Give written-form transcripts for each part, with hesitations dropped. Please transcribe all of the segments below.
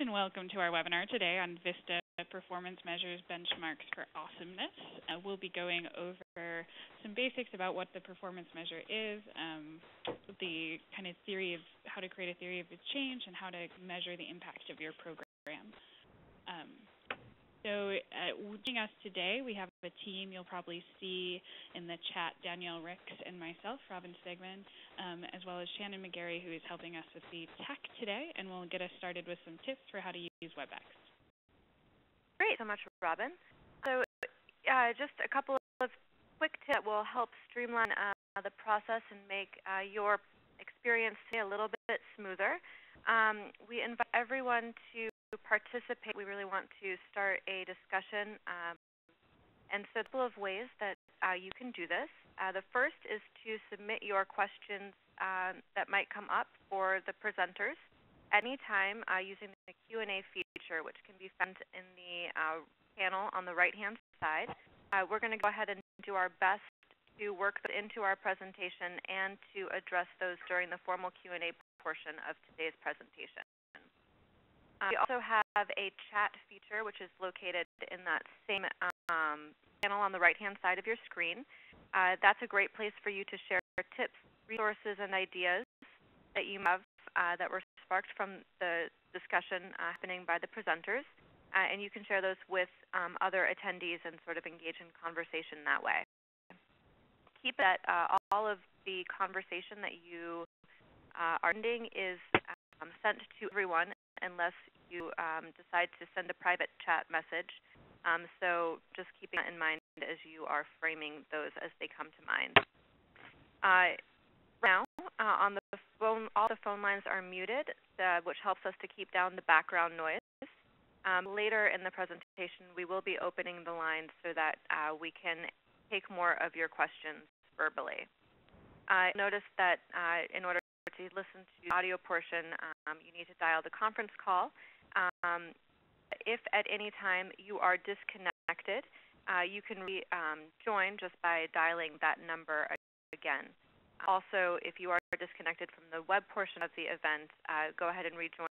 and welcome to our webinar today on VISTA Performance Measures Benchmarks for Awesomeness. We'll be going over some basics about what the performance measure is, the kind of theory of how to create a theory of its change, and how to measure the impact of your program. Joining us today, we have a team you'll probably see in the chat, Danielle Ricks and myself, Robin Stegman, as well as Shannon McGarry, who is helping us with the tech today, and will get us started with some tips for how to use WebEx. Great, so much, Robin. So just a couple of quick tips that will help streamline the process and make your experience a little bit smoother. We invite everyone to participate. We really want to start a discussion, and so a couple of ways that you can do this. The first is to submit your questions that might come up for the presenters anytime using the Q&A feature, which can be found in the panel on the right-hand side. We're going to go ahead and do our best to work into our presentation and to address those during the formal Q&A portion of today's presentation. We also have a chat feature, which is located in that same panel on the right-hand side of your screen. That's a great place for you to share tips, resources, and ideas that you have that were sparked from the discussion happening by the presenters. And you can share those with other attendees and sort of engage in conversation that way. Keep that all of the conversation that you are sending is sent to everyone unless you decide to send a private chat message. So just keeping that in mind as you are framing those as they come to mind. Right now, on the phone, all the phone lines are muted, which helps us to keep down the background noise. Later in the presentation, we will be opening the lines so that we can take more of your questions verbally. Notice that in order to listen to the audio portion, you need to dial the conference call. If at any time you are disconnected, you can join just by dialing that number again. Also, if you are disconnected from the web portion of the event, go ahead and rejoin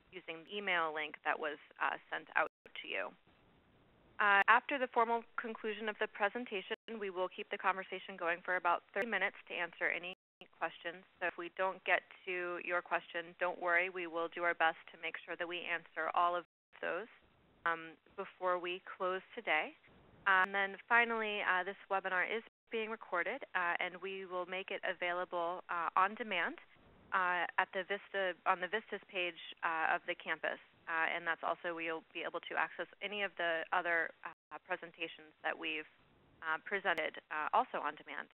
using the email link that was sent out to you. After the formal conclusion of the presentation, we will keep the conversation going for about 30 minutes to answer any questions. So if we don't get to your question, don't worry. We will do our best to make sure that we answer all of those before we close today. And then finally, this webinar is being recorded, and we will make it available on demand at the on the VISTA's page of the campus. And that's also where you'll be able to access any of the other presentations that we've presented also on demand.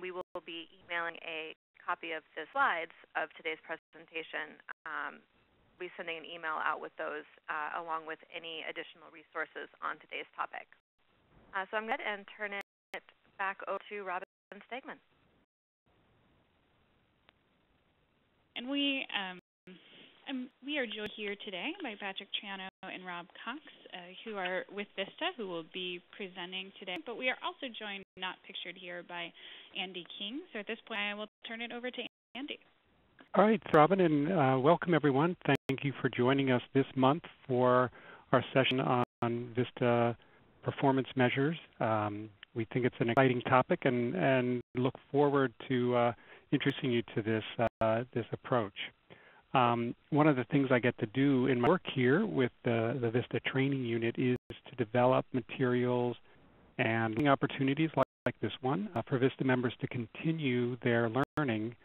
We will be emailing a copy of the slides of today's presentation. We'll be sending an email out with those along with any additional resources on today's topic. So I'm going to turn it back over to Robin Stegman. And we are joined here today by Patrick Triano and Rob Cox, who are with VISTA, who will be presenting today. But we are also joined, not pictured here, by Andy King. So at this point, I will turn it over to Andy. All right, Robin, and welcome, everyone. Thank you for joining us this month for our session on VISTA Performance Measures. We think it's an exciting topic and look forward to introducing you to this approach. One of the things I get to do in my work here with the VISTA training unit is to develop materials and opportunities like this one for VISTA members to continue their learning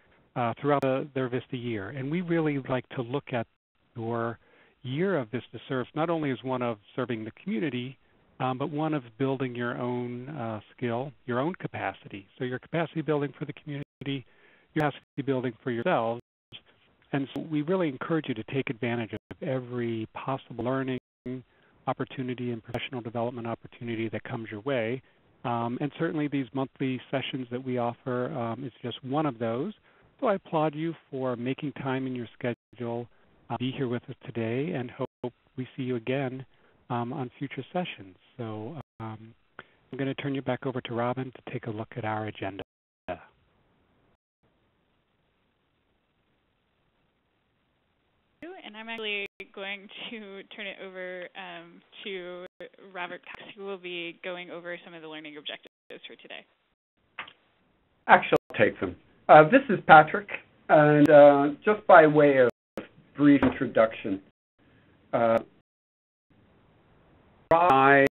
throughout their VISTA year. And we really like to look at your year of VISTA service not only as one of serving the community, but one of building your own skill, your own capacity. So your capacity building for the community, your capacity building for yourselves. And so we really encourage you to take advantage of every possible learning opportunity and professional development opportunity that comes your way. And certainly these monthly sessions that we offer is just one of those. So I applaud you for making time in your schedule to be here with us today, and hope we see you again on future sessions. So I'm going to turn you back over to Robin to take a look at our agenda. And And I'm actually going to turn it over to Robert Cox, who will be going over some of the learning objectives for today. Actually, I'll take them. This is Patrick, and just by way of brief introduction, I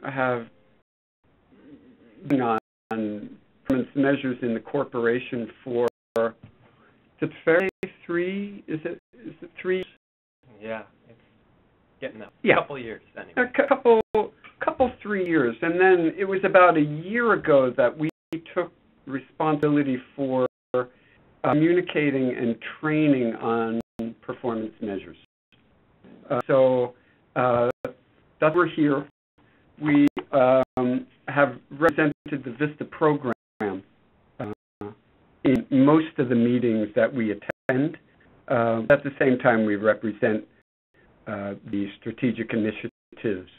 have been on performance measures in the corporation for, is it 3? Is it 3? Yeah, it's getting up. Yeah. A couple of years, anyway. A couple 3 years, and then it was about a year ago that we took responsibility for communicating and training on performance measures. So that's we're here. We have represented the VISTA program in most of the meetings that we attend. At the same time, we represent the strategic initiatives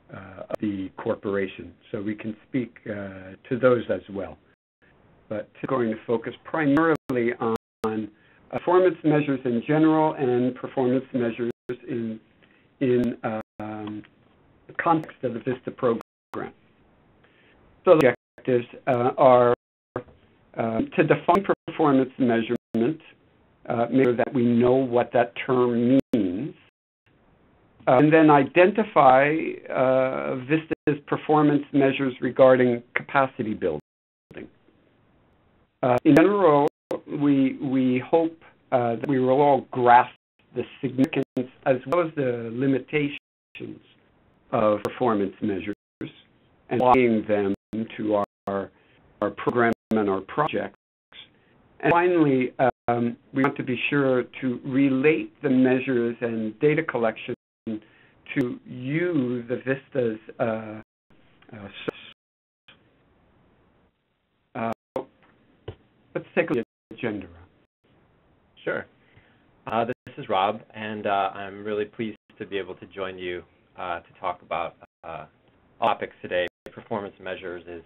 of the corporation, so we can speak to those as well. But we're going to focus primarily on performance measures in general and performance measures in the context of the VISTA program. So the objectives are to define performance measurement, make sure that we know what that term means, and then identify VISTA's performance measures regarding capacity building. In general, we hope that we will all grasp the significance as well as the limitations of performance measures and applying them to our program and our projects. And finally, we want to be sure to relate the measures and data collection to you, the VISTA's let's take a look at the agenda. Sure. This is Rob, and I'm really pleased to be able to join you to talk about topics today. Performance measures is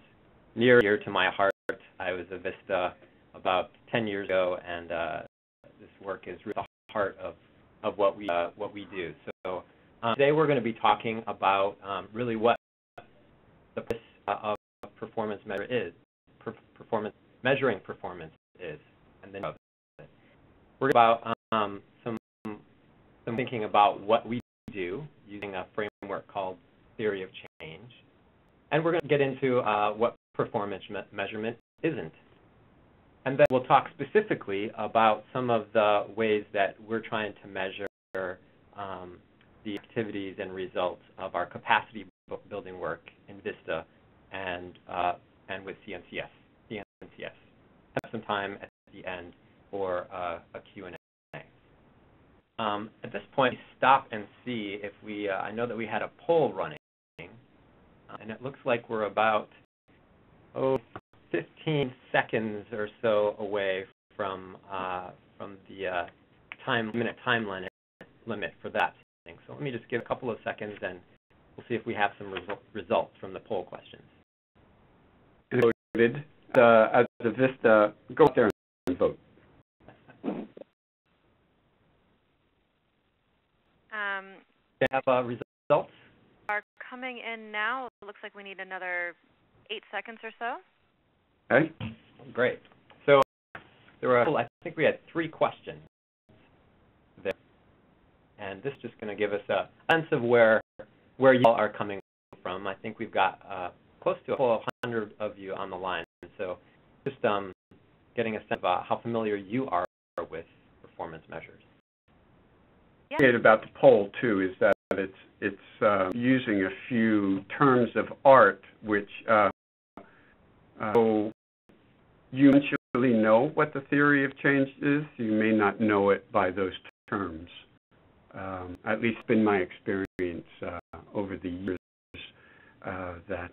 near and dear to my heart. I was a VISTA about 10 years ago, and this work is really the heart of what we do. So today we're going to be talking about really what the purpose of performance measure is, measuring performance is, and then we're about some thinking about what we do using a framework called theory of change, and we're going to get into what performance measurement isn't. And then we'll talk specifically about some of the ways that we're trying to measure the activities and results of our capacity building work in VISTA and with CNCS. Have some time at the end for a Q&A. At this point, stop and see if we. I know that we had a poll running, and it looks like we're about 15 seconds or so away from the minute time limit for that thing. So let me just give a couple of seconds, and we'll see if we have some results from the poll questions. Voted as a VISTA, go out there and vote. They have results? Are coming in now. It looks like we need another 8 seconds or so. Okay. Great. So there were, I think we had 3 questions there. And this is just going to give us a sense of where you all are coming from. I think we've got close to 100 of you on the line. So just getting a sense of how familiar you are with performance measures. Yeah. About the poll too is that it's using a few terms of art which so you eventually know what the theory of change is. You may not know it by those terms. At least been my experience over the years that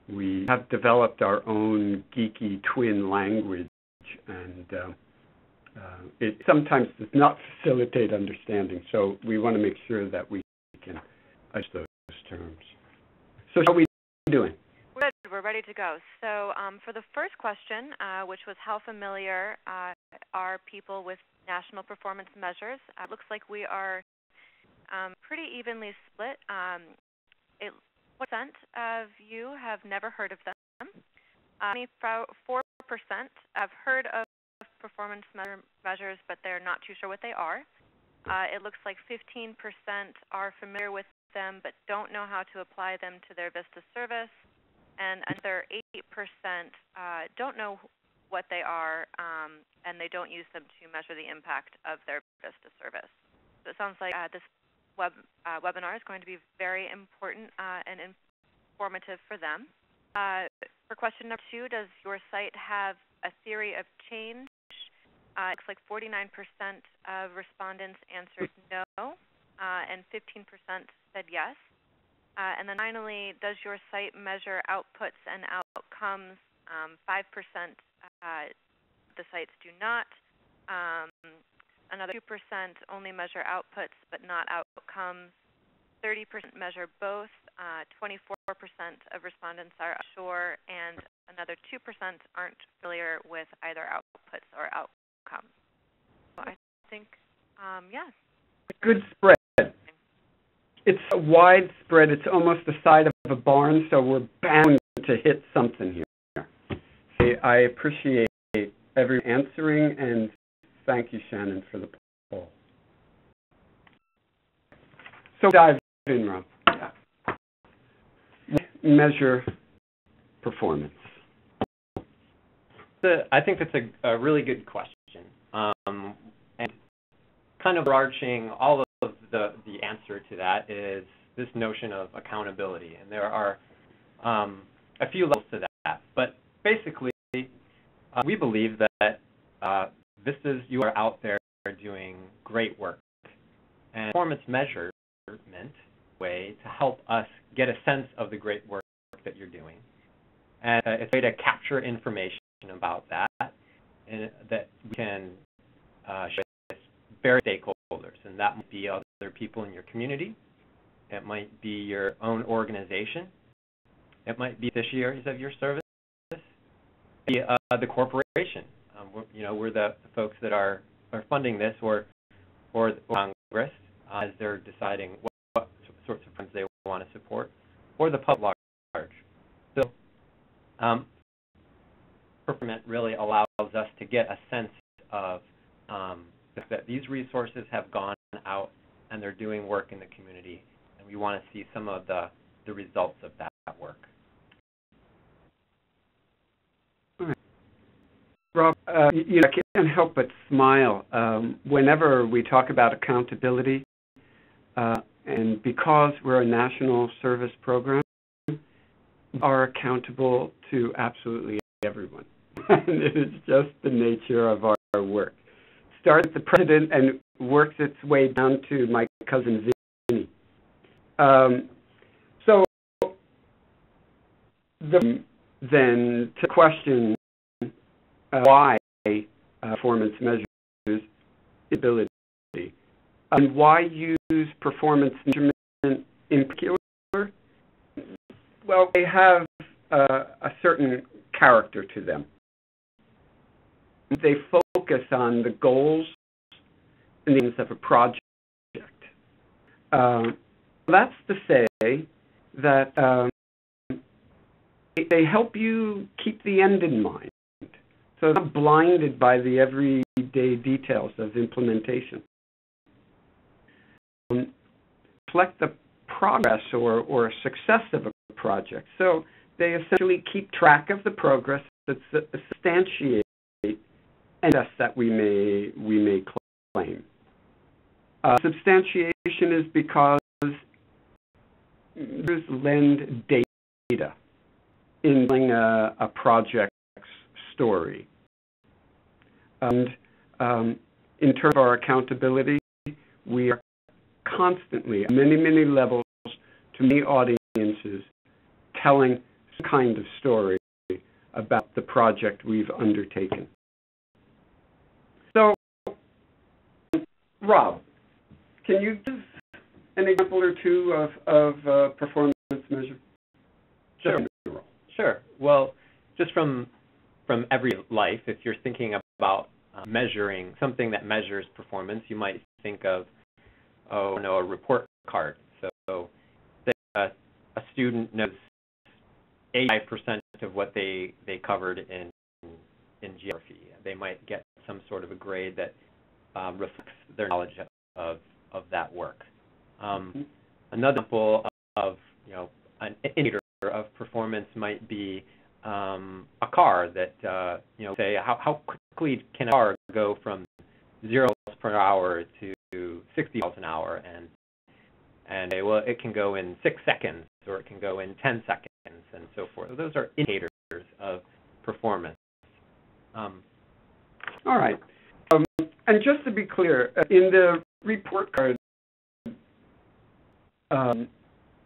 we have developed our own geeky twin language, and it sometimes does not facilitate understanding. So we want to make sure that we can use those terms. So how are we doing? Good. We're ready to go. So for the first question, which was how familiar are people with national performance measures. It looks like we are pretty evenly split. 4% of you have never heard of them. 4% have heard of performance measures, but they're not too sure what they are. It looks like 15% are familiar with them, but don't know how to apply them to their VISTA service. And another 8% don't know what they are, and they don't use them to measure the impact of their VISTA service. So it sounds like this webinar is going to be very important and informative for them. For question number 2, does your site have a theory of change? It looks like 49% of respondents answered no, and 15% said yes. And then finally, does your site measure outputs and outcomes? 5% the sites do not. Another 2% only measure outputs but not outcomes. 30% measure both. 24% of respondents are unsure, and another 2% aren't familiar with either outputs or outcomes. So I think, yeah. Good spread. It's a wide spread. It's almost the side of a barn, so we're bound to hit something here. I appreciate everyone answering, and thank you, Shannon, for the poll. So dive in, Rob. Yeah. Measure performance. I think that's a really good question. And kind of overarching all of the answer to that is this notion of accountability. And there are a few levels to that. But basically, we believe that VISTAs, you are out there doing great work. And performance measurement way to help us get a sense of the great work that you're doing. And it's a way to capture information about that, and that we can share with various stakeholders. And that might be other people in your community. It might be your own organization. It might be beneficiaries of your service. It might be the corporation. We're the folks that are funding this, or Congress as they're deciding what sorts of funds they want to support, or the public at large. So performance really allows us to get a sense of that these resources have gone out and they're doing work in the community, and we want to see some of the results of that work. Rob, I can't help but smile whenever we talk about accountability, and because we're a national service program, we are accountable to absolutely everyone. And it is just the nature of our work. Starts at the president and works its way down to my cousin Vinny. So then to question why performance measures ability, and why use performance measurement in particular? Well, they have a certain character to them. They focus on the goals and the aims of a project. That's to say that they help you keep the end in mind. So they're not blinded by the everyday details of implementation. Reflect the progress or success of a project. So they essentially keep track of the progress that substantiate and that we may claim. Substantiation is because there's lend data in telling a project's story. And in terms of our accountability, we are constantly, at many levels, to many audiences, telling some kind of story about the project we've undertaken. So, Rob, can you give an example or two of performance measure? Sure. Well, just from every life, if you're thinking about measuring something that measures performance, you might think of, a report card. So say a student knows 85% of what they covered in geography. They might get some sort of a grade that reflects their knowledge of that work. Another example of an indicator of performance might be a car that say how quickly can a car go from 0 miles per hour to 60 miles an hour, and it can go in 6 seconds, or it can go in 10 seconds, and so forth. So those are indicators of performance. All right. And just to be clear, in the report card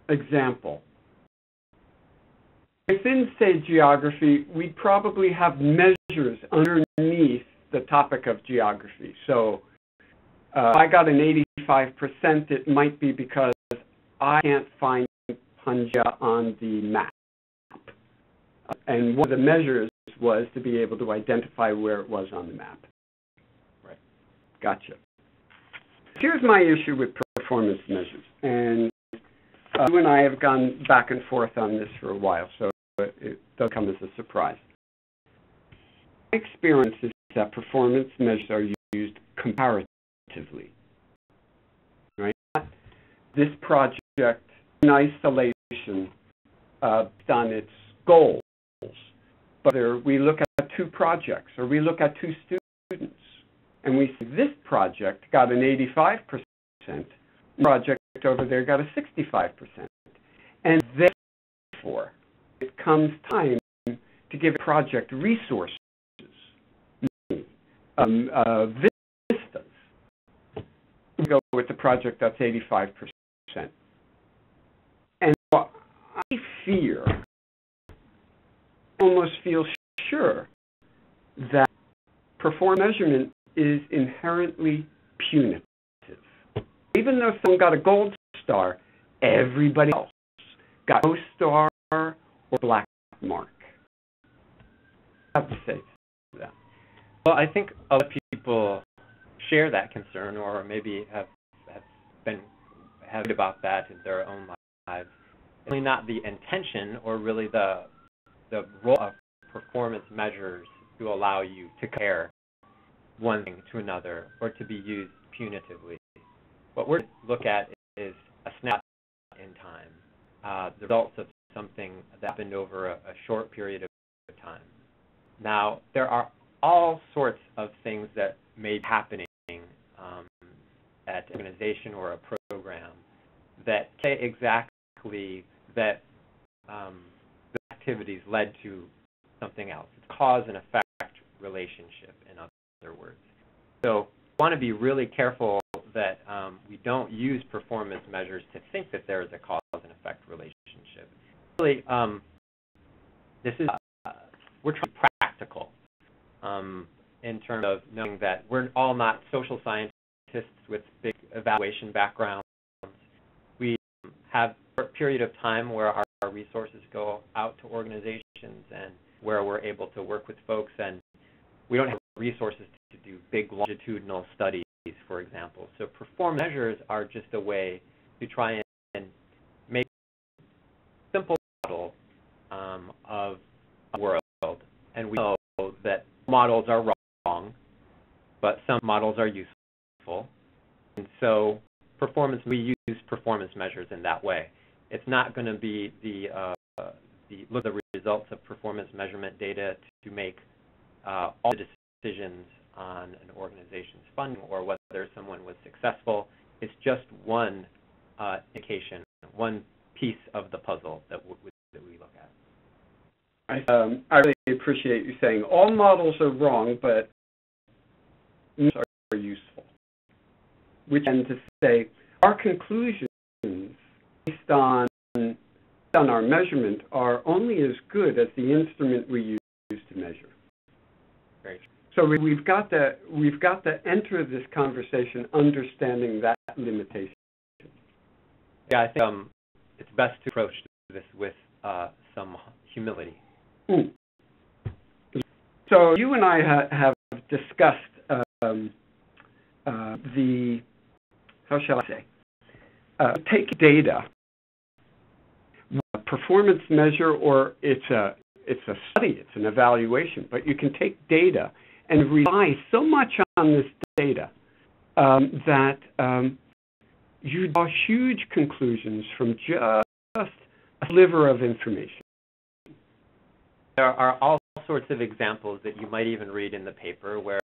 example, within, say, geography, we probably have measures underneath the topic of geography. So if I got an 85%, it might be because I can't find Punjab on the map. And one of the measures was to be able to identify where it was on the map. Right. Gotcha. Here's my issue with performance measures. And you and I have gone back and forth on this for a while, so it doesn't come as a surprise. My experience is that performance measures are used comparatively. Right? This project in isolation based on its goals. Whether we look at 2 projects or we look at 2 students, and we see this project got an 85%, the project over there got a 65%. And therefore, it comes time to give a project resources, VISTAs. We go with the project that's 85%. And so I almost feel sure that performance measurement is inherently punitive. Even though someone got a gold star, everybody else got no star or black mark. I have to say that. Well, I think a lot of people share that concern, or maybe have about that in their own lives. It's really not the intention, or really the role of performance measures to allow you to compare one thing to another, or to be used punitively. What we're going to look at is a snapshot in time, the results of something that happened over a short period of time. Now, there are all sorts of things that may be happening at an organization or a program that say exactly that the activities led to something else. It's cause and effect relationship, in other words. So we want to be really careful that we don't use performance measures to think that there is a cause and effect relationship. Really, we're trying to be practical in terms of knowing that we're all not social scientists with big evaluation backgrounds. We have a period of time where our resources go out to organizations and where we're able to work with folks, and we don't have resources to do big longitudinal studies, for example. So performance measures are just a way to try and make a simple model of a world. And we know that models are wrong, but some models are useful. And so we use performance measures in that way. It's not going to be look at the results of performance measurement data to make all the decisions on an organization's funding or whether someone was successful. It's just one indication, one piece of the puzzle that we look at. I really appreciate you saying all models are wrong, but models are useful. Which tend to say our conclusions based on our measurement are only as good as the instrument we use to measure. Great. So we've got to enter this conversation understanding that limitation. Yeah, I think it's best to approach this with some humility. So you and I have discussed how shall I say, take data, a performance measure, or it's a study, it's an evaluation, but you can take data and rely so much on this data that you draw huge conclusions from just a sliver of information. There are all sorts of examples that you might even read in the paper where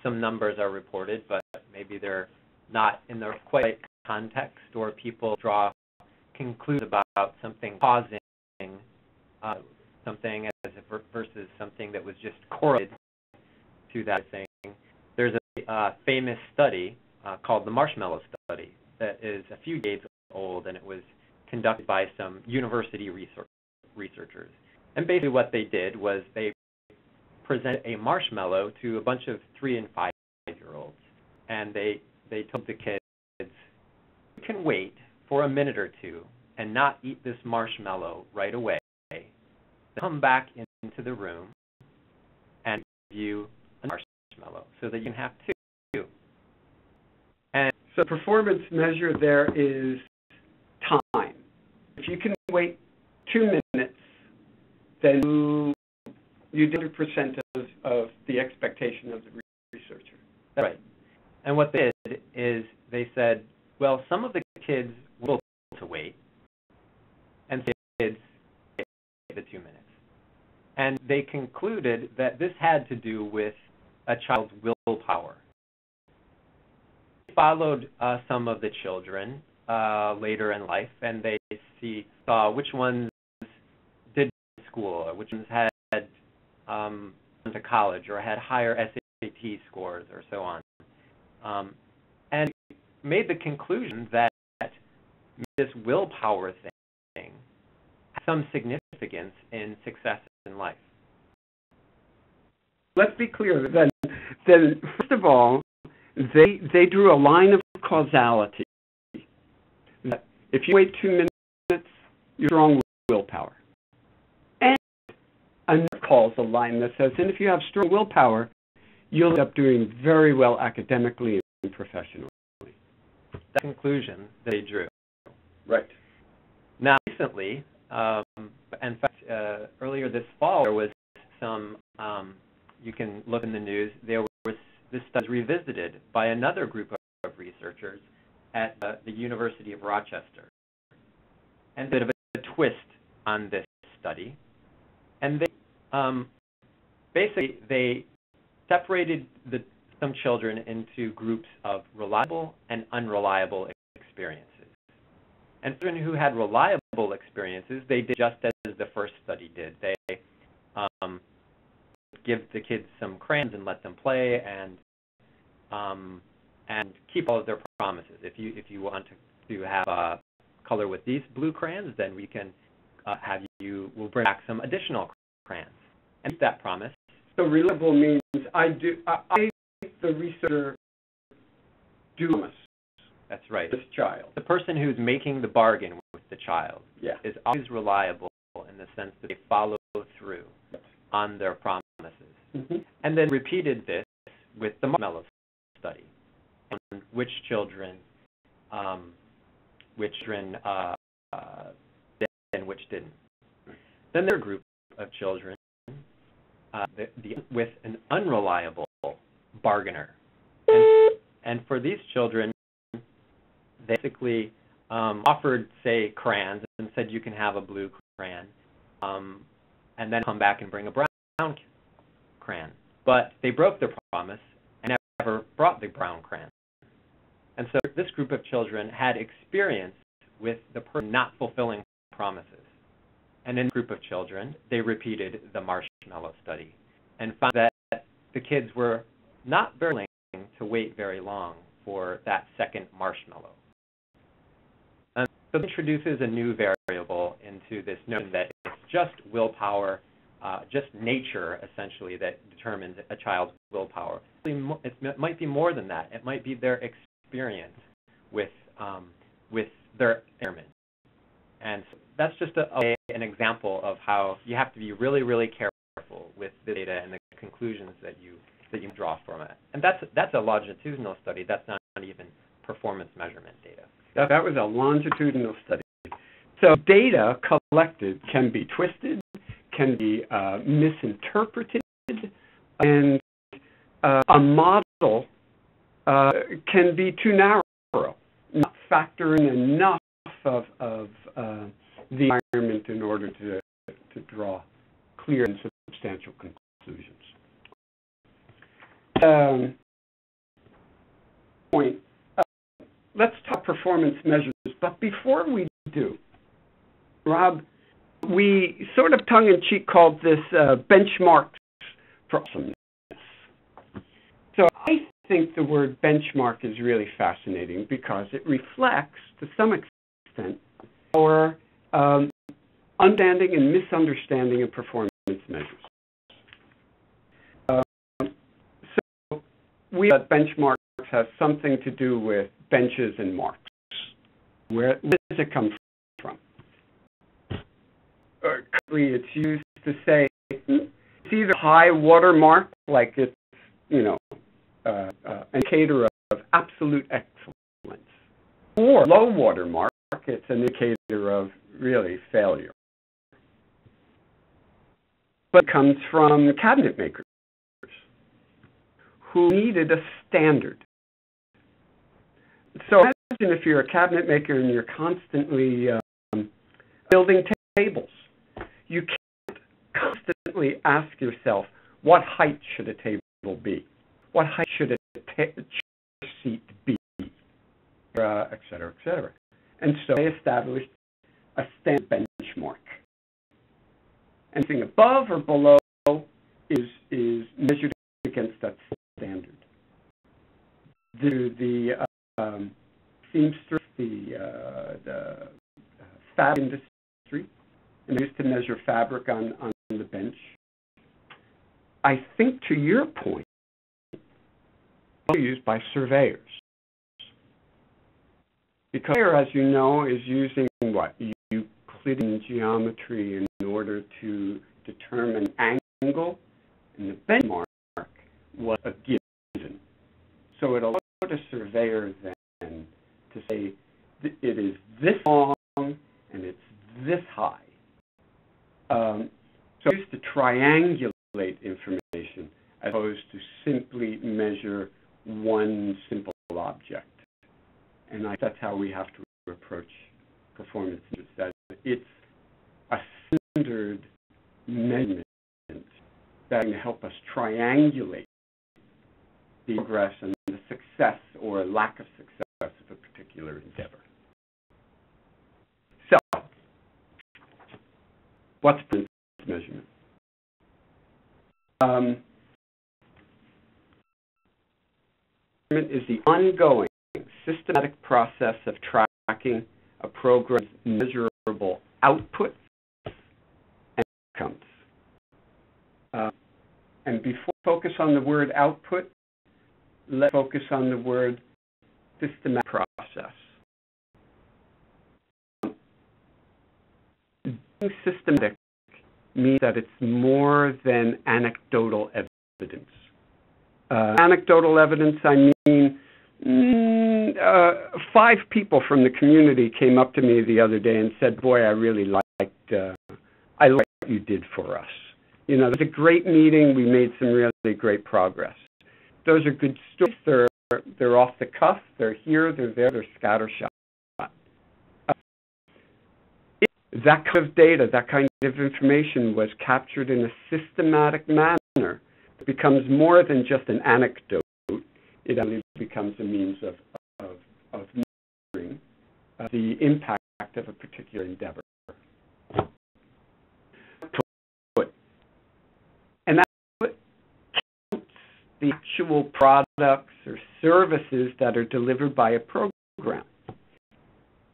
some numbers are reported, but maybe they're not in the quite right context, or people draw conclusions about something causing something versus something that was just correlated to that thing. There's a famous study called the Marshmallow Study that is a few decades old, and it was conducted by some university researchers. And basically what they did was they presented a marshmallow to a bunch of 3- and 5-year-olds, and they told the kids, you can wait for a minute or two and not eat this marshmallow right away. Then come back into the room and give you a marshmallow so that you can have two. And so performance measure there is time. If you can wait 2 minutes, then you did 100% of the expectation of the researcher. That's right. And what they did is they said, well, some of the kids will be able to wait, and some kids wait the 2 minutes. And they concluded that this had to do with a child's willpower. They followed some of the children later in life, and they saw which ones did school, or which ones had gone to college or had higher SAT scores or so on. And made the conclusion that this willpower thing has some significance in success in life. Let's be clear. Then first of all, they drew a line of causality. That if you wait 2 minutes, you're strong willpower. And another calls a line that says, and if you have strong willpower, you'll end up doing very well academically and professionally. The conclusion they drew. Right. Now, recently, in fact, earlier this fall, there was some, you can look in the news, this study was revisited by another group of researchers at the University of Rochester. And a bit of a twist on this study. And they separated some children into groups of reliable and unreliable experiences. And children who had reliable experiences, they did just as the first study did. They give the kids some crayons and let them play, and keep all of their promises. If you want to have color with these blue crayons, then we can we'll bring back some additional crayons and keep that promise. So reliable means the researcher do promise. That's right. This child. The person who's making the bargain with the child is always reliable in the sense that they follow through on their promises. Mm-hmm. And then repeated this with the Marshmallow Study, on which children did and which didn't. Then there are a group of children with an unreliable bargainer. And for these children, they basically offered, say, crayons and said you can have a blue crayon, and then come back and bring a brown crayon. But they broke their promise and never brought the brown crayon. And so this group of children had experience with the person not fulfilling promises. And in this group of children, they repeated the Marshmallow Study and found that the kids were not very willing to wait very long for that second marshmallow. And so it introduces a new variable into this notion that it's just willpower, just nature, essentially, that determines a child's willpower. It might be more than that. It might be their experience with their environment. And so that's just an example of how you have to be really, really careful with the data and the conclusions that you that you draw from it. And that's a longitudinal study. That's not even performance measurement data. That was a longitudinal study. So data collected can be twisted, can be misinterpreted, and a model can be too narrow, not factoring enough of the environment in order to draw clear and substantial conclusions. Let's talk performance measures, but before we do, Rob, we sort of tongue-in-cheek called this benchmarks for awesomeness. So I think the word benchmark is really fascinating because it reflects, to some extent, our understanding and misunderstanding of performance measures. So we that benchmarks has something to do with benches and marks. Where does it come from? It's used to say it's either high water mark, like it's, an indicator of absolute excellence, or low water mark, it's an indicator of really failure. But it comes from cabinet makers who needed a standard. So imagine if you're a cabinet maker and you're constantly building tables. You can't constantly ask yourself, what height should a table be? What height should a chair seat be? Et cetera, et cetera. And so they established a standard benchmark. Anything above or below is measured against that standard. The seamstress, the fab industry, and they used to measure fabric on the bench. I think, to your point, they're used by surveyors. Because surveyor, as you know, is using what? Euclidean geometry in order to determine angle, and the benchmark was a given. So it allowed a surveyor then to say it is this long and it's this high. So it used to triangulate information as opposed to simply measure one simple object. And that's how we have to approach performance. That it's a standard measurement that can help us triangulate the progress and the success or lack of success of a particular endeavor. So, what's performance measurement? Measurement is the ongoing systematic process of tracking a program's measurable outputs and outcomes. And before we focus on the word output, let's focus on the word systematic process. Being systematic means that it's more than anecdotal evidence. Anecdotal evidence, I mean, 5 people from the community came up to me the other day and said, boy, I really liked what you did for us. It was a great meeting. We made some really great progress. Those are good stories. They're off the cuff. They're here. They're there. They're scattershot. That kind of data, that kind of information was captured in a systematic manner. It becomes more than just an anecdote. It actually becomes a means of measuring the impact of a particular endeavor. And that counts the actual products or services that are delivered by a program.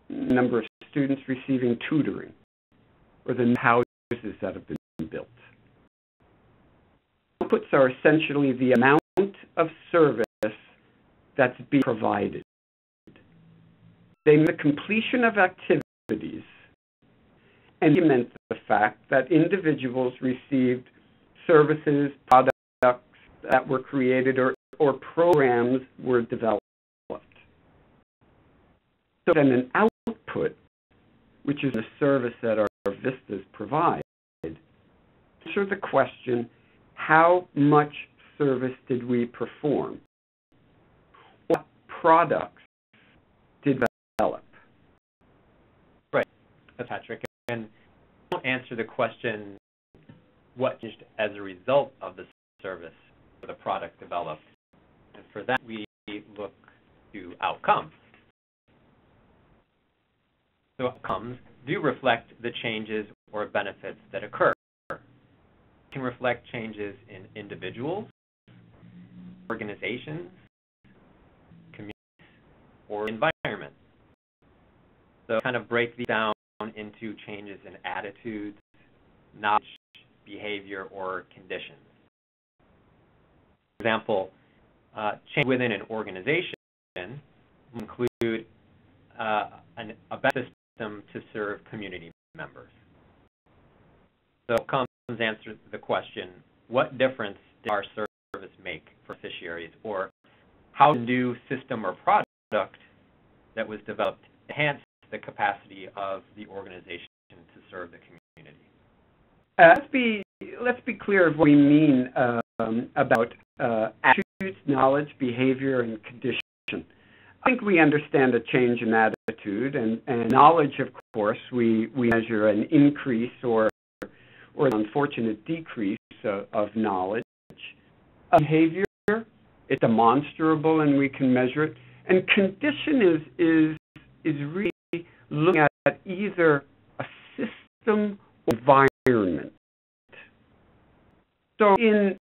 Number of students receiving tutoring, or the houses that have been built. Outputs are essentially the amount of service that's being provided. They mean the completion of activities and document the fact that individuals received services, products, that were created or programs were developed. So then an output, which is a service that our VISTAs provide, answer the question, how much service did we perform? What products did we develop? Right, that's Patrick. And don't answer the question, what changed as a result of the service or the product developed. And for that, we look to outcomes. So outcomes do reflect the changes or benefits that occur. It can reflect changes in individuals, organizations, communities, or environment. So kind of break these down into changes in attitudes, knowledge, behavior, or conditions. For example, change within an organization will include a better system to serve community members. So outcomes answer the question, what difference did our service make for beneficiaries, or how a new system or product that was developed enhance the capacity of the organization to serve the community? Let's be clear of what we mean about attitudes, knowledge, behavior, and condition. I think we understand a change in attitude, and knowledge, of course, we measure an increase or an unfortunate decrease of knowledge. Behavior, it's demonstrable and we can measure it. And condition is really looking at either a system or environment. So in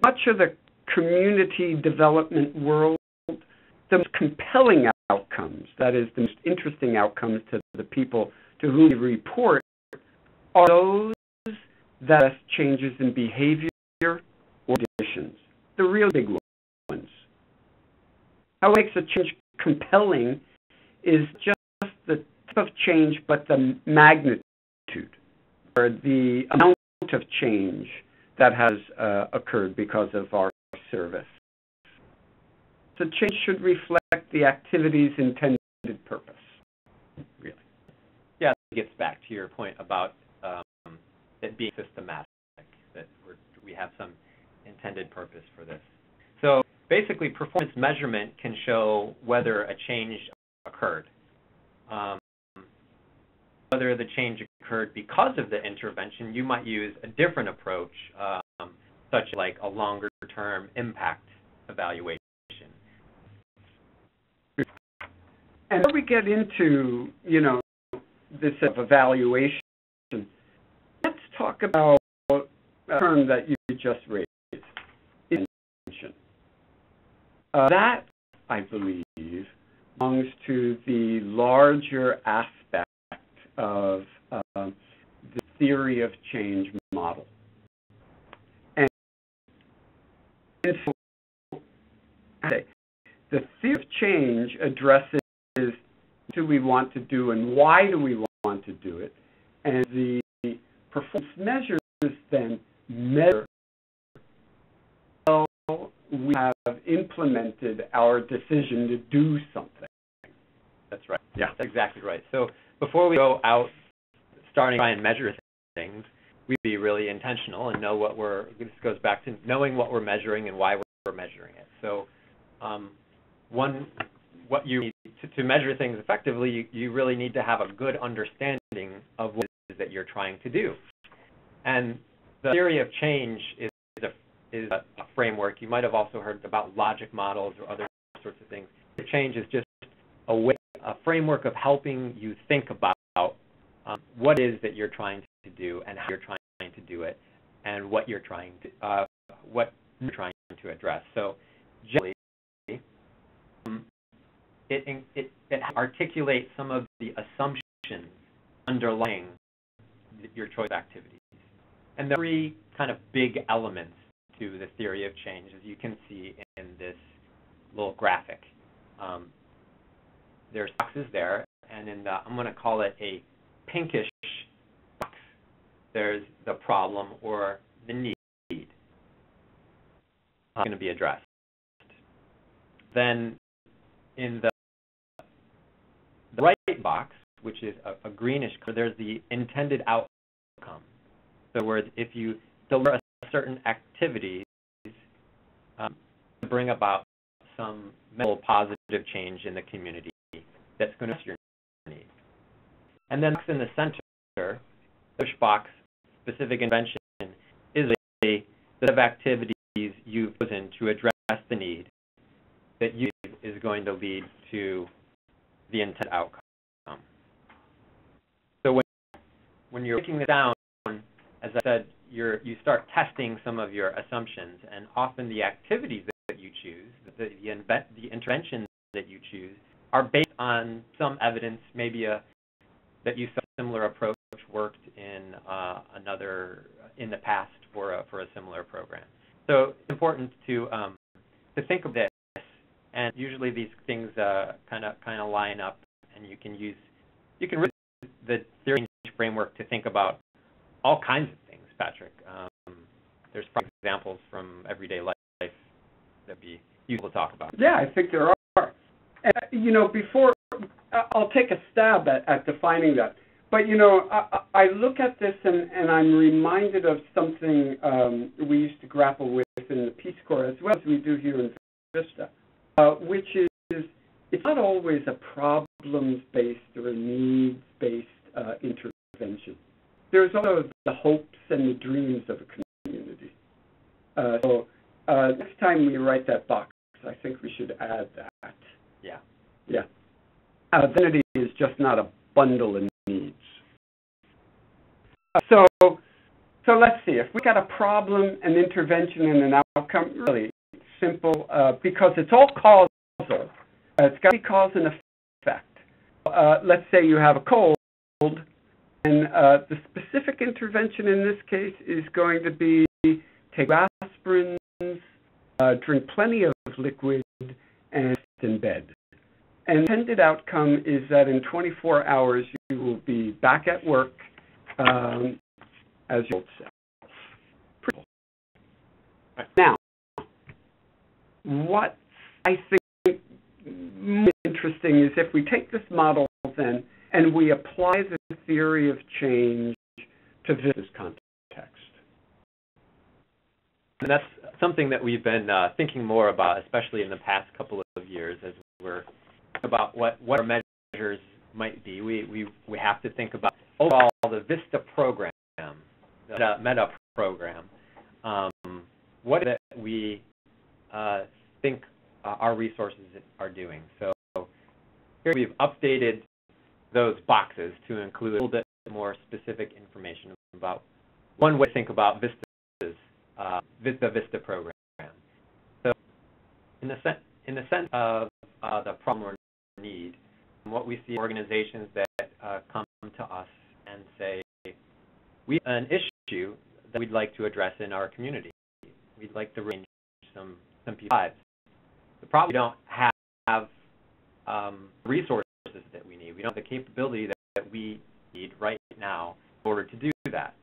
much of the community development world, the most compelling outcomes, that is, the most interesting outcomes to the people to whom we report, are those that have changes in behavior or conditions, the real big ones. How it makes a change compelling is just the type of change, but the magnitude, or the amount of change that has occurred because of our service. So change should reflect the activity's intended purpose, really. Yeah, it gets back to your point about it being systematic, that we have some intended purpose for this. So basically, performance measurement can show whether a change occurred. Whether the change occurred because of the intervention, you might use a different approach, such like a longer-term impact evaluation. And before we get into, this evaluation, let's talk about a term that you just raised, intervention. That, I believe, belongs to the larger aspect of the theory of change model. And so, the theory of change addresses what do we want to do and why do we want to do it, and the performance measures then measure how we have implemented our decision to do something. That's right. Yeah, that's exactly right. So before we go out starting to try and measure things, we'd be really intentional and know this goes back to knowing what we're measuring and why we're measuring it. So what you need to measure things effectively, you really need to have a good understanding of what it is that you're trying to do. And the theory of change is a framework. You might have also heard about logic models or other sorts of things. Change is just a framework of helping you think about what it is that you're trying to do and how you're trying to do it and what you're trying to address. So generally, it articulates some of the assumptions underlying your choice activities. And there are three kind of big elements to the theory of change, as you can see in this little graphic. There's boxes there, and I'm going to call it a pinkish box. There's the problem or the need. going to be addressed. Then in the right box, which is a greenish color, there's the intended outcome. So where if you deliver a certain activity to bring about some mental positive change in the community that's going to address your need. And then in the center, the push box, specific intervention, is a set of activities you've chosen to address the need that you is going to lead to the intended outcome. So when you're breaking this down, as I said, you start testing some of your assumptions, and often the activities that you choose, the interventions that you choose, are based on some evidence, maybe that you saw a similar approach worked in in the past for a similar program. So it's important to think of this, and usually these things kind of line up, and you can use the theory framework to think about all kinds of things, Patrick. There's probably examples from everyday life that'd be useful to talk about. Yeah, I think there are. And, before I'll take a stab at defining that. But, I look at this and I'm reminded of something we used to grapple with in the Peace Corps, as well as we do here in VISTA, which is it's not always a problems-based or a needs-based intervention. There's also the hopes and the dreams of a community. So next time we write that box, I think we should add that. Yeah. Yeah. Identity is just not a bundle of needs. So let's see. If we got a problem, an intervention, and an outcome, really simple, because it's all causal. It's got to be cause and effect. Let's say you have a cold, and the specific intervention in this case is going to be take aspirins, drink plenty of liquid, and sit in bed. And the intended outcome is that in 24 hours you will be back at work as your old self. Pretty cool. Now, what I think most interesting is if we take this model then and we apply the theory of change to this context. And that's something that we've been thinking more about, especially in the past couple of years, as we're about what our measures might be. We have to think about overall the VISTA program, the meta program. What is it that we think our resources are doing? So here we've updated those boxes to include a little bit more specific information about one way to think about the VISTA program. So in the sense of the problem or need, what we see organizations that come to us and say, we have an issue that we'd like to address in our community. We'd like to change some people's lives. The problem, we don't have resources that we need. We don't have the capability that we need right now in order to do that.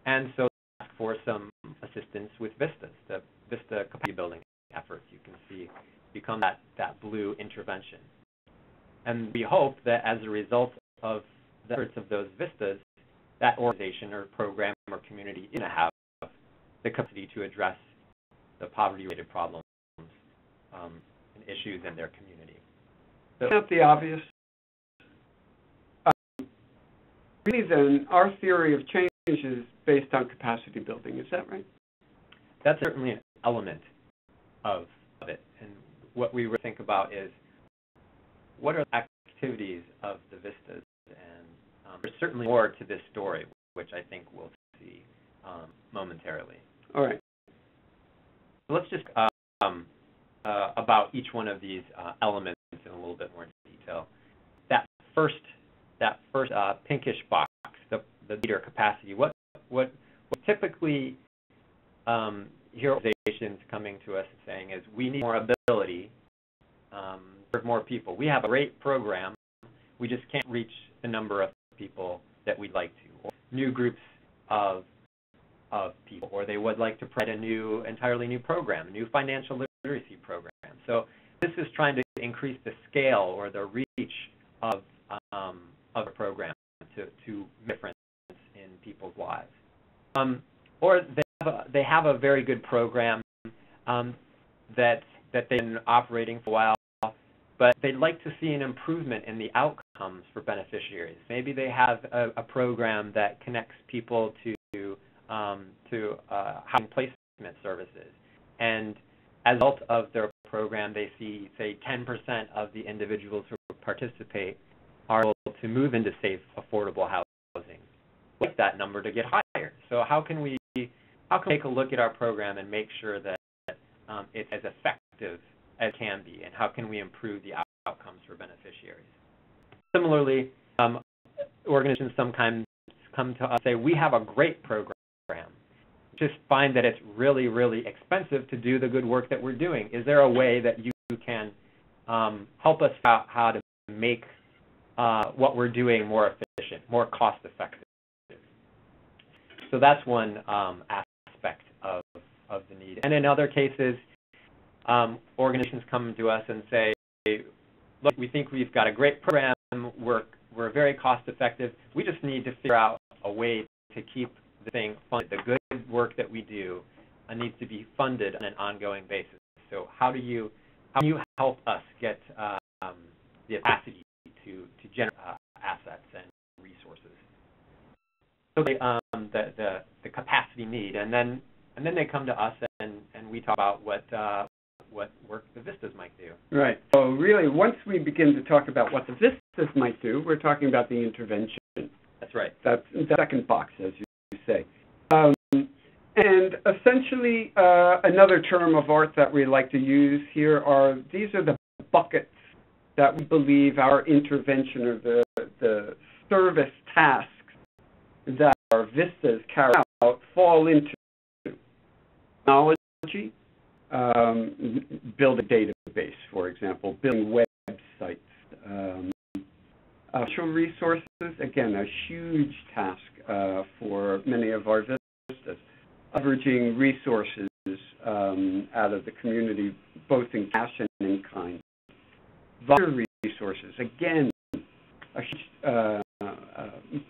And so for some assistance with VISTAs, the VISTA capacity building efforts. You can see become that blue intervention. And we hope that as a result of the efforts of those VISTAs, that organization or program or community is going to have the capacity to address the poverty-related problems and issues in their community. So, not the obvious. Really then, our theory of change is based on capacity building. Is that right? That's certainly an element of it. And what we would think about is what are the activities of the VISTAs? And there's certainly more to this story, which I think we'll see momentarily. All right. So let's just about each one of these elements in a little bit more detail. That first pinkish box, the leader capacity. What typically hear organizations coming to us and saying is we need more ability for more people. We have a great program, we just can't reach the number of people that we'd like to. Or new groups of of people, or they would like to provide a entirely new program, a new financial literacy program. So this is trying to increase the scale or the reach of a program to make a difference in people's lives. Or they have a very good program that they've been operating for a while, but they'd like to see an improvement in the outcomes for beneficiaries. Maybe they have a program that connects people to housing placement services, and as a result of their program, they see, say, 10% of the individuals who participate are able to move into safe, affordable housing. We'd like that number to get higher. So how can we take a look at our program and make sure that it's as effective as it can be, and how can we improve the outcomes for beneficiaries? Similarly, organizations sometimes come to us and say, we have a great program. Just find that it's really, really expensive to do the good work that we're doing. Is there a way that you can help us out how to make what we're doing more efficient, more cost-effective? So that's one aspect of the need. And in other cases, organizations come to us and say, look, we think we've got a great program, we're very cost-effective, we just need to figure out a way to keep the thing funded. The good work that we do needs to be funded on an ongoing basis. So how can you help us get the capacity to generate assets and resources? So the capacity need, and then they come to us and we talk about what work the VISTAs might do. Right. So really, once we begin to talk about what the VISTAs might do, we're talking about the intervention. That's right. That's the second box, as you say. And essentially, another term of art that we like to use here these are the buckets that we believe our intervention or the service tasks that our VISTAs carry out fall into. Technology, build a database, for example, building websites. Social resources, again, a huge task for many of our VISTAs. Leveraging resources out of the community, both in cash and in kind. Volunteer resources, again, a huge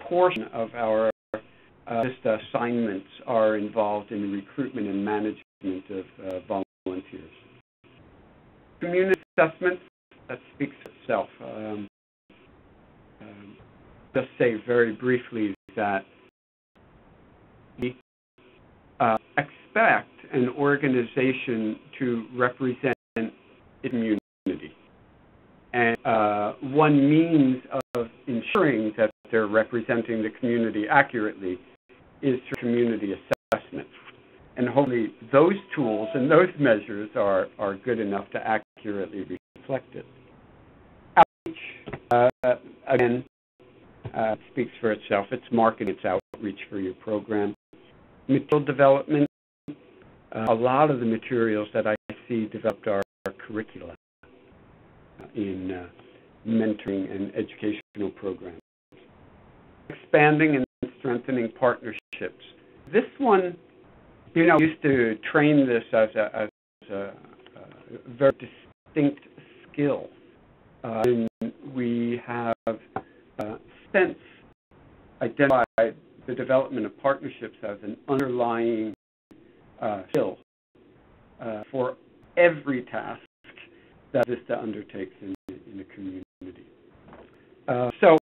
portion of our VISTA assignments are involved in the recruitment and management of volunteers. Community assessment, that speaks for itself. Just say very briefly that we expect an organization to represent its community. And one means of ensuring that they're representing the community accurately is through community assessment. And hopefully those tools and those measures are good enough to accurately reflect it. Outreach, again, speaks for itself. It's marketing, it's outreach for your program. Material development, a lot of the materials that I see developed are curricula in mentoring and educational programs. Expanding and strengthening partnerships. This one, we used to train this as a very distinct skill. And we have since identified the development of partnerships as an underlying skill for every task that VISTA undertakes in the community. So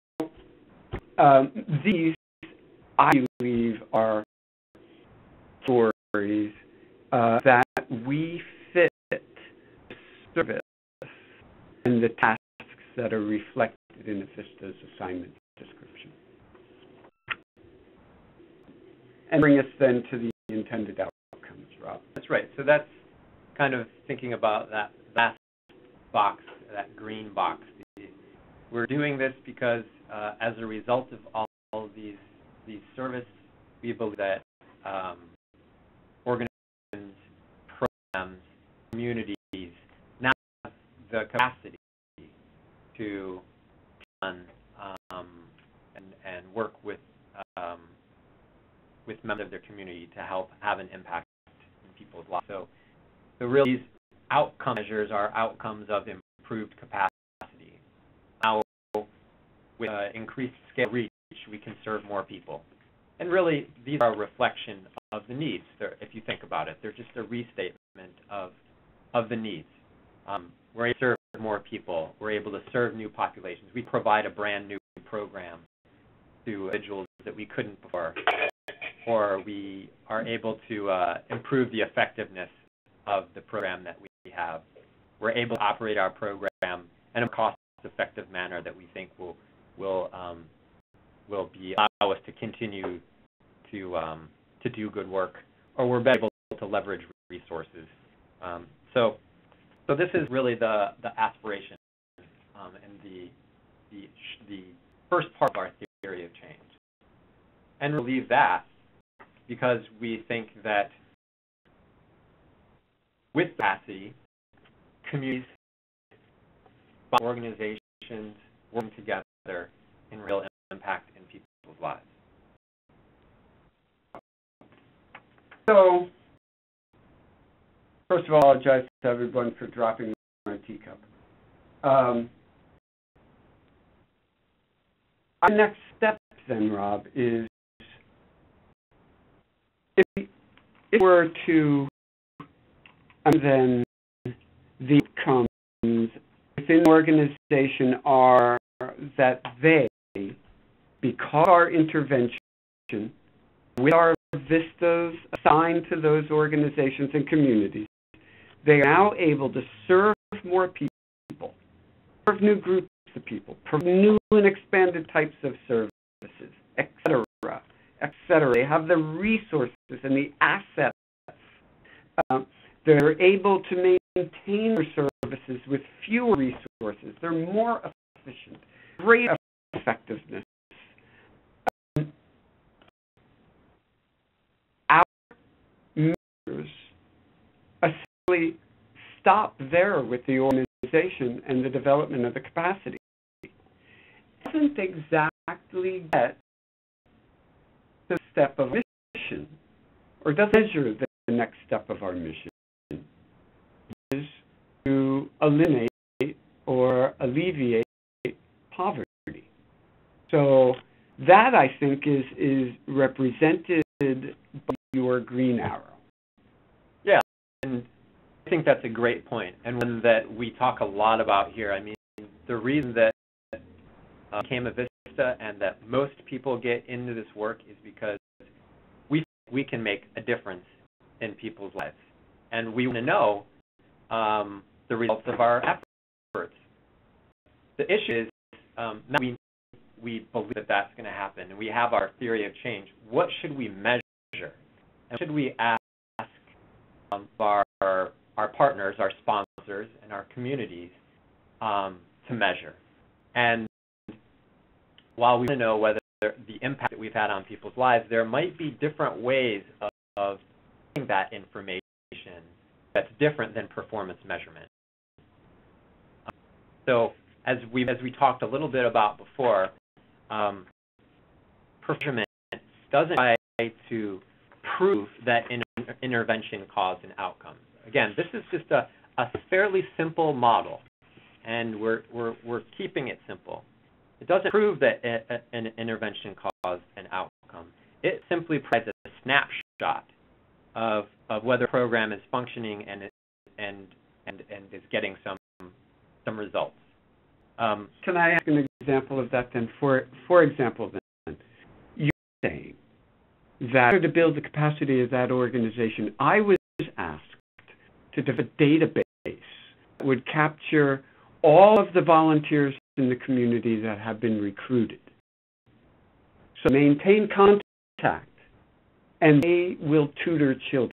these, I believe, are stories that we fit the service and the tasks that are reflected in the VISTA's assignment description. And bring us then to the intended outcomes, Rob. That's right. So that's kind of thinking about that last box, that green box. We're doing this because as a result of all these service, we believe that organizations, programs, communities now have the capacity to plan and work with members of their community to help have an impact in people's lives. So really, these outcome measures are outcomes of improved capacity. Now, with increased scale reach, we can serve more people. And really, these are a reflection of the needs. If you think about it, they're just a restatement of the needs. We're able to serve more people. We're able to serve new populations. We provide a brand new program to individuals that we couldn't before, or we are able to improve the effectiveness of the program that we have. We're able to operate our program in a cost-effective manner that we think will allow us to continue to do good work, or we're able to leverage resources. So this is really the aspiration and the first part of our theory of change. And we'll leave that because we think that with capacity, communities, organizations working together in real impact in people's lives. So, first of all, I apologize to everyone for dropping my teacup. Our next step then, Rob, is if we were to then the outcomes within the organization are that they, because our intervention with our VISTAs assigned to those organizations and communities, they are now able to serve more people, serve new groups of people, provide new and expanded types of services, et cetera, et cetera. They have the resources and the assets. They're able to maintain their services with fewer resources. They're more efficient, greater effectiveness. Our measures essentially stop there with the organization and the development of the capacity. It doesn't exactly get the step of mission, or doesn't measure the next step of our mission, is to eliminate or alleviate poverty. So that, I think, is represented by your green arrow. Yeah, and I think that's a great point, and one that we talk a lot about here. I mean, the reason that became a VISTA and that most people get into this work is because we can make a difference in people's lives, and we want to know the results of our efforts. The issue is now we believe that that's going to happen, and we have our theory of change. What should we measure? And should we ask our partners, our sponsors, and our communities to measure? And while we want to know whether the impact that we've had on people's lives, there might be different ways of getting that information that's different than performance measurement. So as we talked a little bit about before, measurement doesn't try to prove that intervention caused an outcome. Again, this is just a fairly simple model, and we're keeping it simple. It doesn't prove that an intervention caused an outcome. It simply provides a snapshot of whether a program is functioning and is getting some results. Can I ask an example of that then? For example, then, you're saying that to build the capacity of that organization, I was asked to develop a database that would capture all of the volunteers in the community that have been recruited. So maintain contact, and they will tutor children.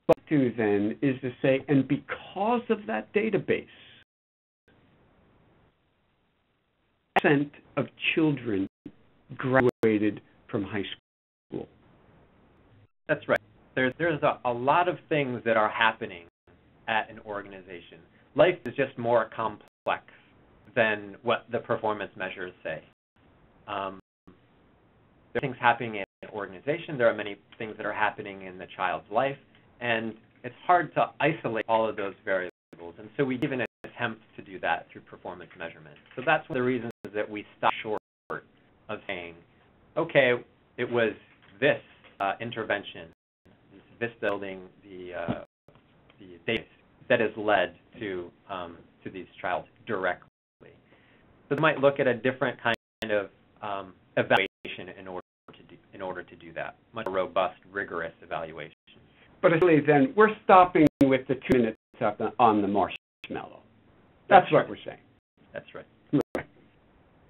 What I do then is to say, and because of that database, percent of children graduated from high school. That's right. There's a lot of things that are happening at an organization. Life is just more complex than what the performance measures say. there are things happening in an organization. There are many things that are happening in the child's life, and it's hard to isolate all of those variables. And so we even attempt to do that through performance measurement. So that's one of the reasons that we stop short of saying, okay, it was this intervention, this VISTA building the data that has led to these trials directly. So we might look at a different kind of evaluation in order to do that, much more robust, rigorous evaluation. But essentially, then we're stopping with the 2 minutes up on the marshmallow. That's what we're saying. That's right.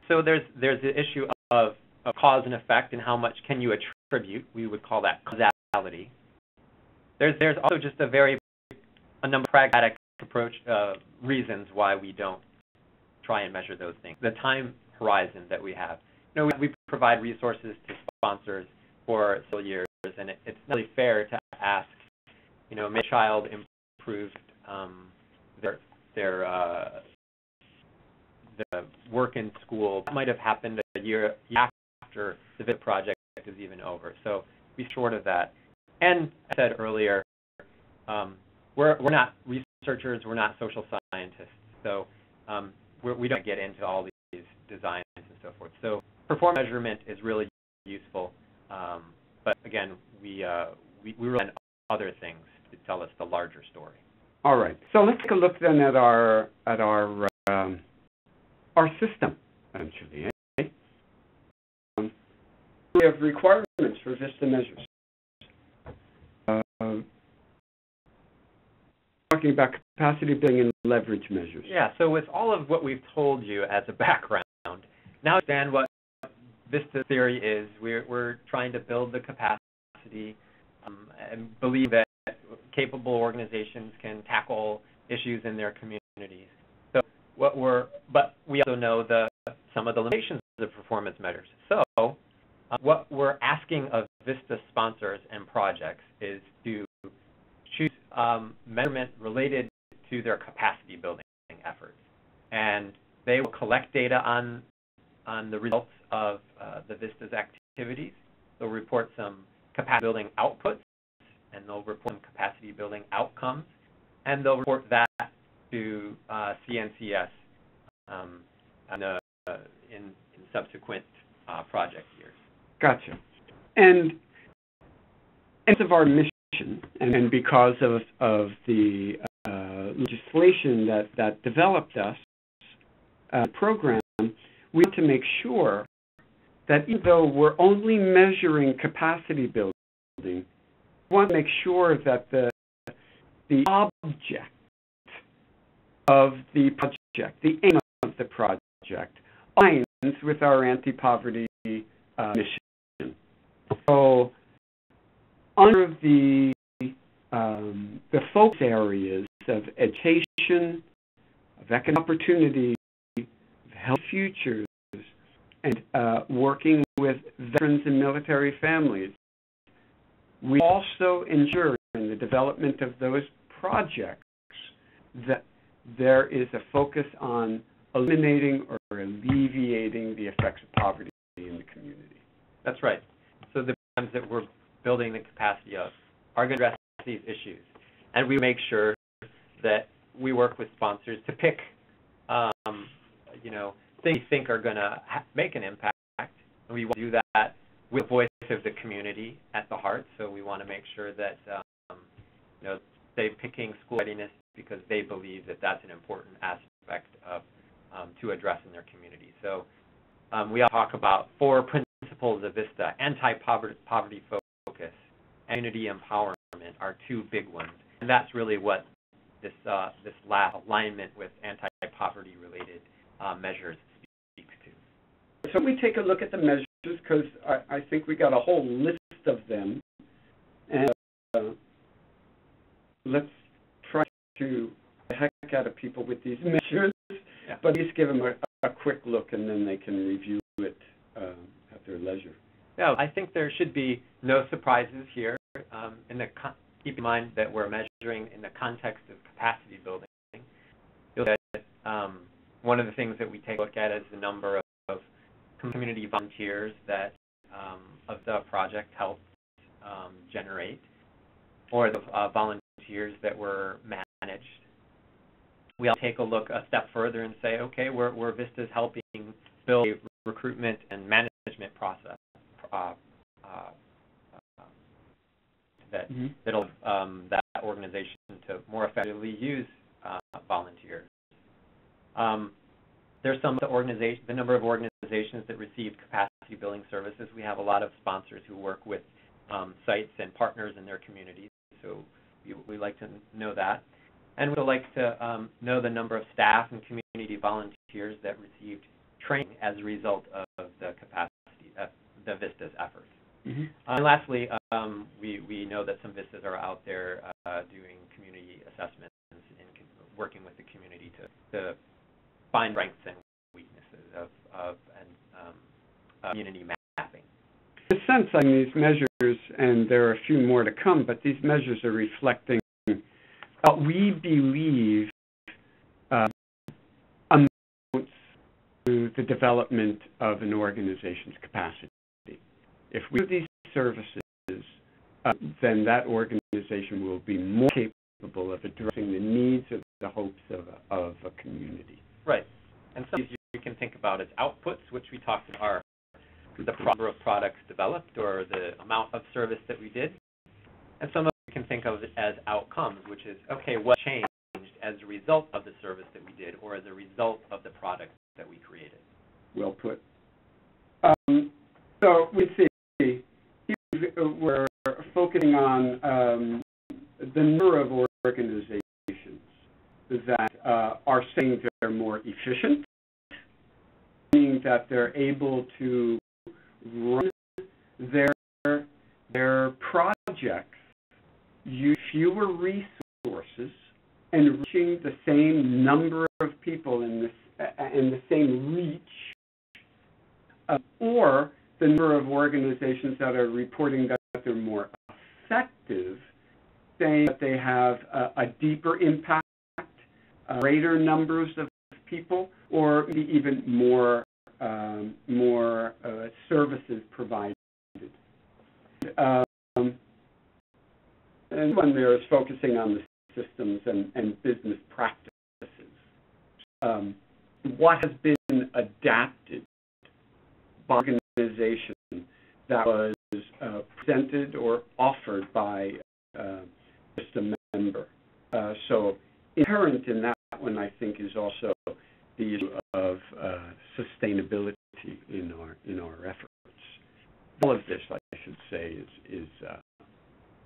So there's the issue of cause and effect and how much can you attribute. We would call that causality. There's also just a number of pragmatic approach reasons why we don't try and measure those things. The time horizon that we have. We provide resources to sponsors for several years, and it's not really fair to ask, may a child improved the work in school. That might have happened a year after the VISTA project is even over. So be short of that. And I said earlier, we're not researchers, we're not social scientists, so we don't get into all these designs and so forth. So performance measurement is really useful, but again, we rely on other things to tell us the larger story. All right. So let's take a look then at our system, essentially. We have requirements for VISTA measures. Talking about capacity building and leverage measures. Yeah. So with all of what we've told you as a background, now understand what VISTA theory is. We're trying to build the capacity and believe that capable organizations can tackle issues in their communities. So but we also know some of the limitations of performance measures. So what we're asking of VISTA sponsors and projects is to choose measurement related to their capacity building efforts, and they will collect data on the results of the VISTA's activities. They'll report some capacity building outputs, and they'll report some capacity building outcomes, and they'll report that to CNCS in subsequent project years. Gotcha. And of our mission, and because of the legislation that developed us program, we want to make sure that even though we're only measuring capacity building, we want to make sure that the object of the project, the aim of the project, aligns with our anti-poverty mission. So under the focus areas of education, of economic opportunity, of health futures, and working with veterans and military families, we also ensure in the development of those projects that there is a focus on eliminating or alleviating the effects of poverty in the community. That's right. So the programs that we're building the capacity of are going to address these issues. And we make sure that we work with sponsors to pick, things we think are going to make an impact. And we want to do that with the voice of the community at the heart. So we want to make sure that, they're picking school readiness because they believe that that's an important aspect of to address in their community. So we all talk about 4 principles of VISTA: anti-poverty focus, and community empowerment are 2 big ones. And that's really what this last alignment with anti-poverty related measures speaks to. So we take a look at the measures because I think we got a whole list of them. And let's try to get the heck out of people with these measures, but just give them a quick look and then they can review it at their leisure. Yeah, I think there should be no surprises here. Keep in mind that we're measuring in the context of capacity building. You'll see that one of the things that we take a look at is the number of community volunteers that of the project helped generate, or the volunteers that were managed. We also take a look a step further and say, okay, where VISTA's helping build a recruitment and management process that'll that organization to more effectively use volunteers. There's some the number of organizations that receive capacity building services. We have a lot of sponsors who work with sites and partners in their communities, so we like to know that. And we would like to know the number of staff and community volunteers that received training as a result of the capacity of the VISTA's efforts. Mm-hmm. And lastly, we know that some VISTAs are out there doing community assessments and working with the community to find strengths and weaknesses of community mapping. In a sense, on these measures, and there are a few more to come, but these measures are reflecting what we believe amounts to the development of an organization's capacity. If we do these services, then that organization will be more capable of addressing the needs of the hopes of a community. Right. And some of these you can think about as outputs, which we talked about are the number of products developed or the amount of service that we did. And some of you can think of it as outcomes, which is, okay, what changed as a result of the service that we did or as a result of the product that we created? Well put. So we see we're focusing on the number of organizations that are saying they're more efficient, meaning that they're able to run their projects, use fewer resources, and reaching the same number of people in the same reach, or the number of organizations that are reporting that they're more effective, saying that they have a deeper impact, greater numbers of people, or maybe even more services provided. And one there is focusing on the systems and business practices. What has been adapted by organization that was presented or offered by just a member. So inherent in that one, I think, is also the issue of sustainability in our efforts. All of this, I should say, is a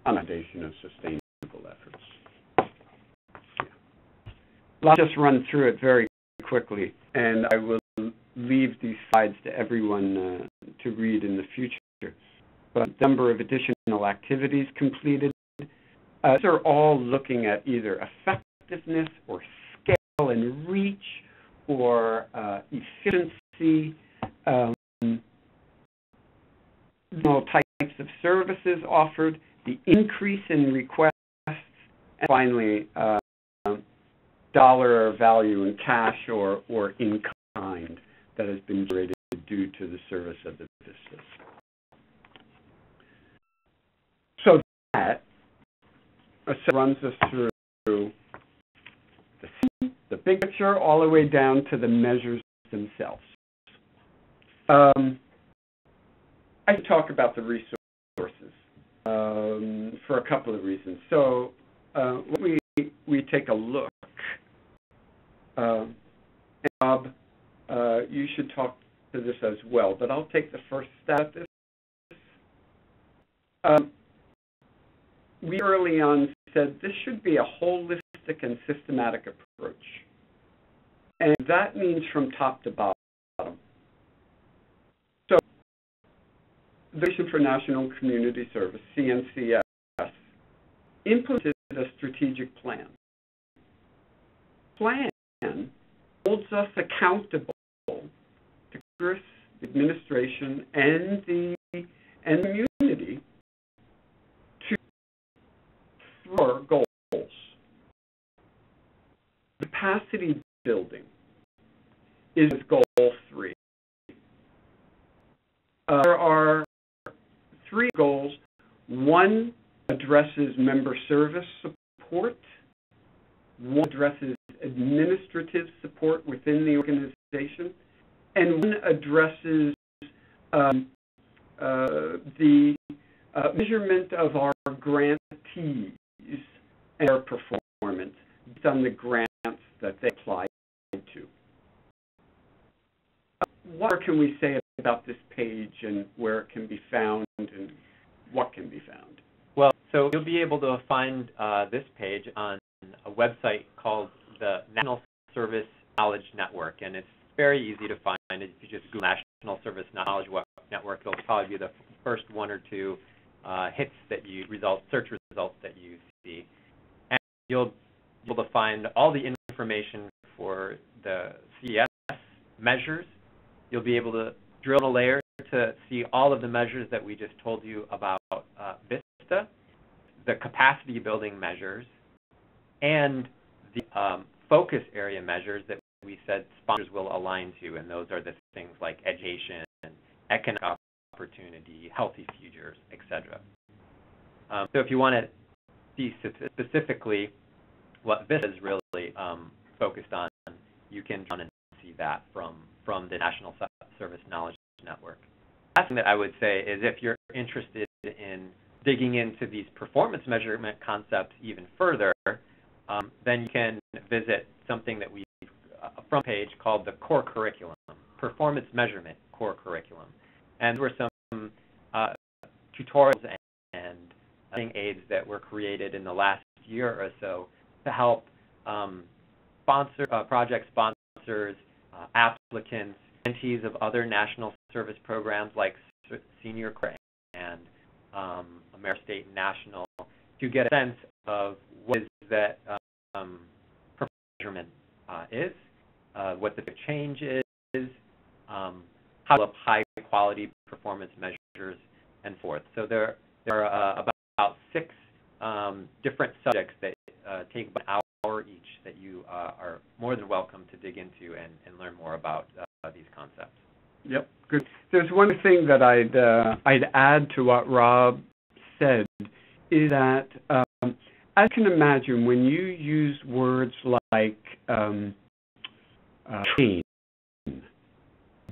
foundation of sustainable efforts. Yeah. I'll just run through it very quickly, and I will leave these slides to everyone to read in the future. But the number of additional activities completed, these are all looking at either effectiveness or scale and reach or efficiency, types of services offered, the increase in requests, and finally, dollar value in cash or in kind that has been generated due to the service of the VISTAs. So that runs us through the big picture all the way down to the measures themselves. I can talk about the resources for a couple of reasons. So when we take a look, and Bob, you should talk to this as well, but I'll take the first stab at this. We early on said this should be a holistic and systematic approach. And that means from top to bottom. So the Commission for National Community Service, CNCS, implemented a strategic plan. Plan holds us accountable to Congress, the administration, and the community to our goals. Capacity building is goal 3. There are three goals. One addresses member service support. One addresses administrative support within the organization. And one addresses the measurement of our grantees and their performance based on the grants that they applied to. What more can we say about this page and where it can be found and what can be found? Well, so you'll be able to find this page on a website called the National Service Knowledge Network, and it's very easy to find. If you just Google National Service Knowledge Network, it'll probably be the first one or two search results that you see. And you'll be able to find all the information for the CES measures. You'll be able to drill a layer to see all of the measures that we just told you about VISTA, the capacity building measures, and the focus area measures that we said sponsors will align to, and those are the things like education, economic opportunity, healthy futures, etc. So if you want to see specifically what VISTA is really focused on, you can run and see that from the National Service Knowledge Network. The last thing that I would say is if you're interested in digging into these performance measurement concepts even further, then you can visit something that we front page called the Core Curriculum, Performance Measurement Core Curriculum. And there were some tutorials and aids that were created in the last year or so to help project sponsors, applicants, grantees of other national service programs like Senior Corps and AmeriState National to get a sense of what is that performance measurement is, what the change is, how to develop high-quality performance measures, and forth. So there are about 6 different subjects that take about an hour each that you are more than welcome to dig into and learn more about these concepts. Yep, good. There's one thing that I'd add to what Rob said is that as you can imagine, when you use words like train,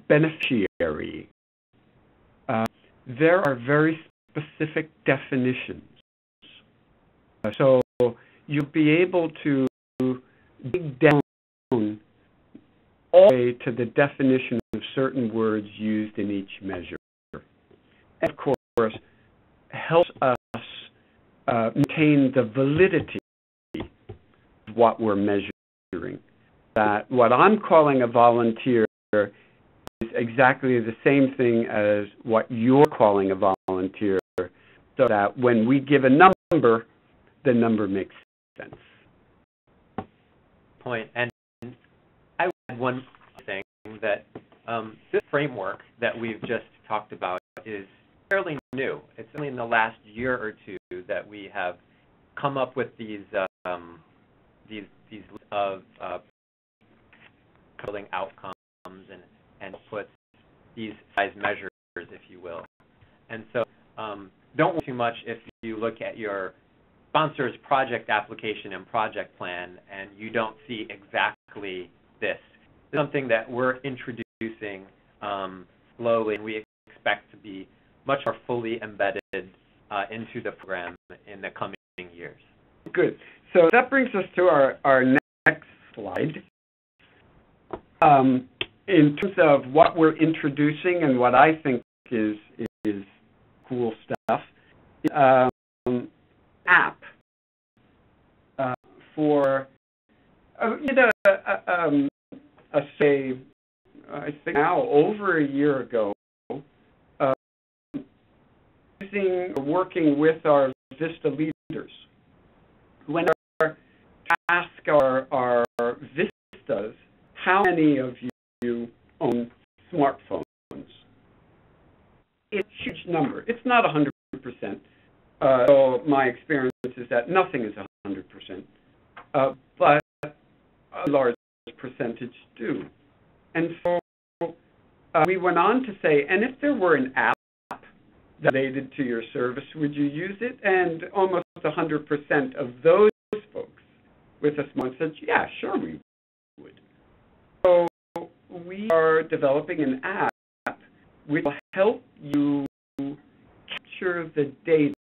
beneficiary, there are very specific definitions. So you'll be able to dig down all the way to the definition of certain words used in each measure. And of course, helps us maintain the validity of what we're measuring. That what I'm calling a volunteer is exactly the same thing as what you're calling a volunteer, so that when we give a number, the number makes sense. Point. And I would add one thing that this framework that we've just talked about is fairly new. It's only in the last year or two that we have come up with these of building outcomes and puts these size measures, if you will. And so don't worry too much if you look at your sponsor's project application and project plan and you don't see exactly this. It's something that we're introducing slowly, and we expect to be much more fully embedded into the program in the coming years. Good. So that brings us to our next slide. In terms of what we're introducing and what I think is cool stuff, app for say I think now over a year ago, working with our VISTA leaders. When our ask our VISTAs, how many of you own smartphones? It's a huge number. It's not 100%. So my experience is that nothing is 100%. But a large percentage do. And so we went on to say, and if there were an app that related to your service, would you use it? And almost 100% of those folks with a smartphone said, yeah, sure we would. So we are developing an app which will help you capture the data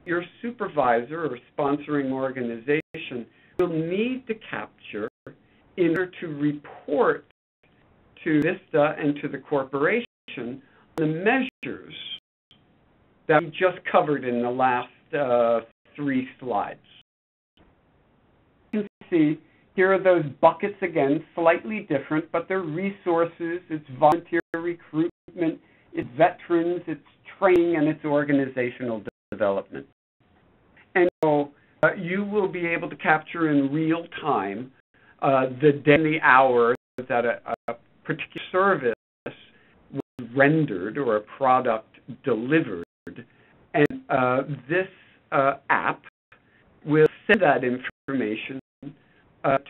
your supervisor or sponsoring organization will need to capture in order to report to VISTA and to the corporation on the measures that we just covered in the last 3 slides. You can see here are those buckets again, slightly different, but they're resources, it's volunteer recruitment, it's veterans, it's training, and it's organizational development. And so you will be able to capture in real time the day and the hour that a particular service was rendered or a product delivered. And this app will send that information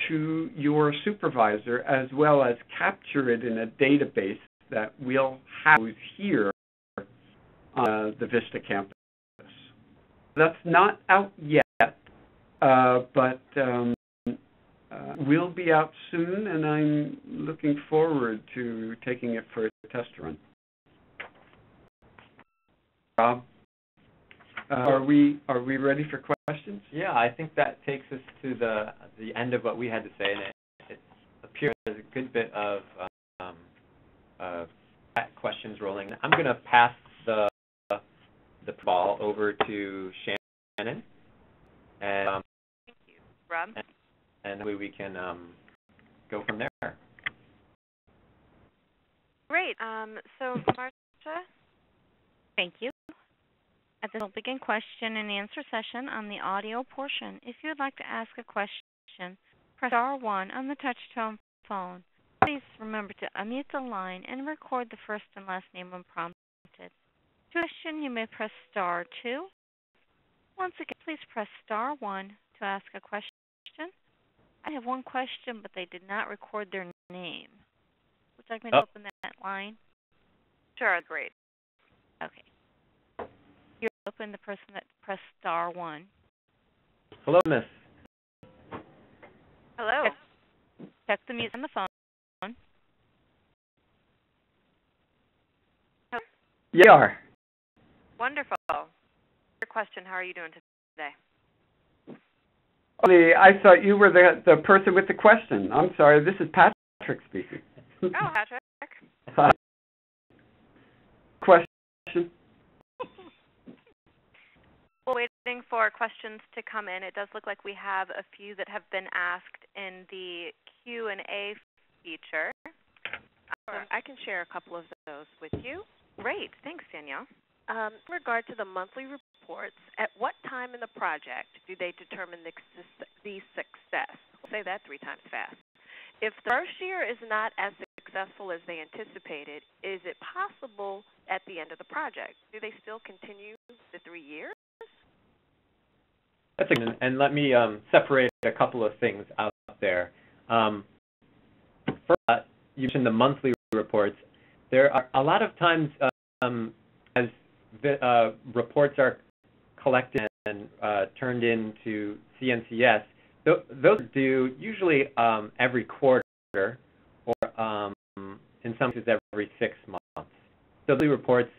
to your supervisor, as well as capture it in a database that we'll house here on the VISTA campus. That's not out yet, but will be out soon, and I'm looking forward to taking it for a test run. Rob, are we ready for questions? Yeah, I think that takes us to the end of what we had to say, and it appears there's a good bit of questions rolling. I'm going to pass the ball over to Shannon, and thank you, Rob. And we can go from there. Great. So, Marcia? Thank you. At this, we'll begin question and answer session on the audio portion. If you would like to ask a question, press *1 on the touch-tone phone. Please remember to unmute the line and record the first and last name when prompted. To question, you may press *2. Once again, please press *1 to ask a question. I have one question, but they did not record their name. Would you like me to open that line? Sure, great. Okay. You're open the person that pressed *1. Hello, Miss. Hello. Check the mute on the phone. Yeah, you are. Wonderful. Your question, how are you doing today? I thought you were the person with the question. I'm sorry, this is Patrick speaking. Oh, Patrick. Question? We're waiting for questions to come in. It does look like we have a few that have been asked in the Q&A feature. I can share a couple of those with you. Great. Thanks, Danielle. In regard to the monthly reports, at what time in the project do they determine the success? I'll say that 3 times fast. If the first year is not as successful as they anticipated, is it possible at the end of the project? Do they still continue the 3 years? That's a, and let me separate a couple of things out there. First, you mentioned the monthly reports. There are a lot of times as the reports are collected and turned into CNCS, those are due usually every quarter or in some cases every 6 months. So the reports,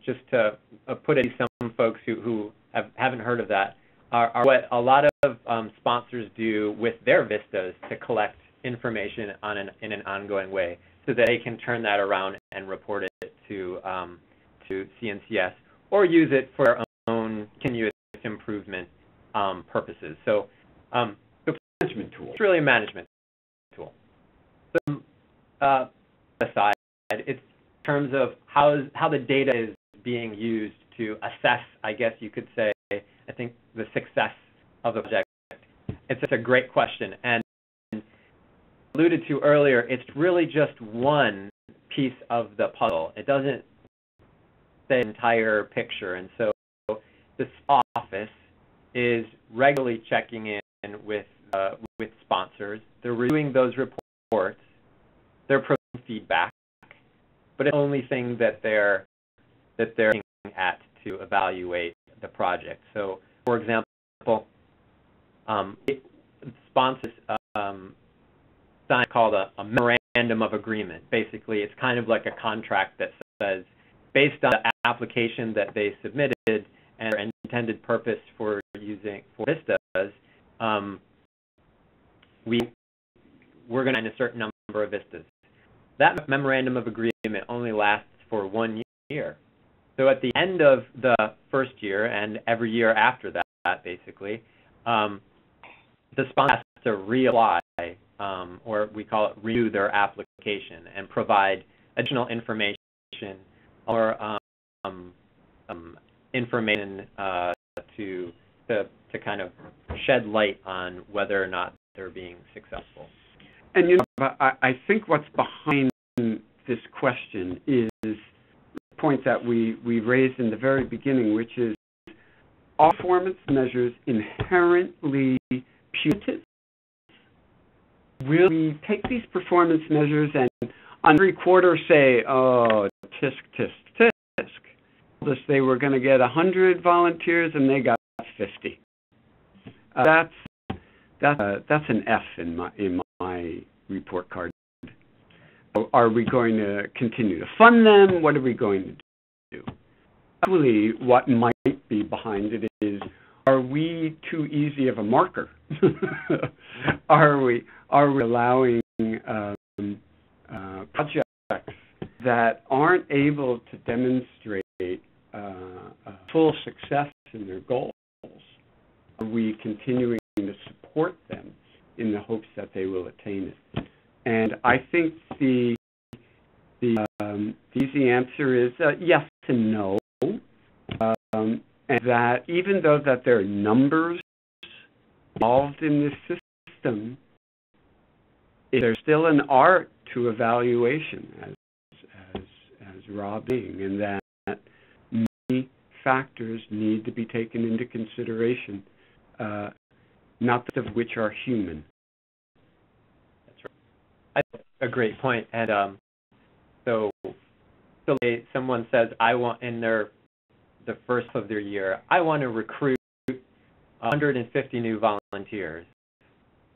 just to put it to some folks who haven't heard of that, are what a lot of sponsors do with their VISTAs to collect information in an ongoing way, so that they can turn that around and report it to CNCS or use it for their own continuous improvement purposes. So the management tool. It's really a management tool. So aside, it's in terms of how the data is being used to assess, I guess you could say, I think the success of the project. It's a great question, and alluded to earlier, it's really just one piece of the puzzle. It doesn't say the entire picture, and so this office is regularly checking in with sponsors. They're reviewing those reports. They're providing feedback, but it's the only thing that they're that they're looking at to evaluate the project. So, for example, sponsors sign called a memorandum of agreement. Basically, it's kind of like a contract that says, based on the application that they submitted and their intended purpose for using for VISTAs, we're going to sign a certain number of VISTAs. That memorandum of agreement only lasts for 1 year. So at the end of the first year and every year after that, basically, the sponsor has to reapply, or we call it renew their application and provide additional information or information to kind of shed light on whether or not they're being successful. And you know, I think what's behind this question is the point that we raised in the very beginning, which is, are performance measures inherently punitive? Will we take these performance measures and on every quarter say, oh, tisk, tisk, tisk? They were going to get 100 volunteers and they got 50. That's an F in my report card. Are we going to continue to fund them? What are we going to do? Actually, what might be behind it is, are we too easy of a marker? Are we allowing projects that aren't able to demonstrate full success in their goals? Are we continuing to support them in the hopes that they will attain it? And I think the easy answer is yes and no. And that even though that there are numbers involved in this system, there's still an art to evaluation, as Rob being, and that many factors need to be taken into consideration, not of which are human. That's right. That's a great point. And so someone says, I want in the first of their year, I want to recruit 150 new volunteers.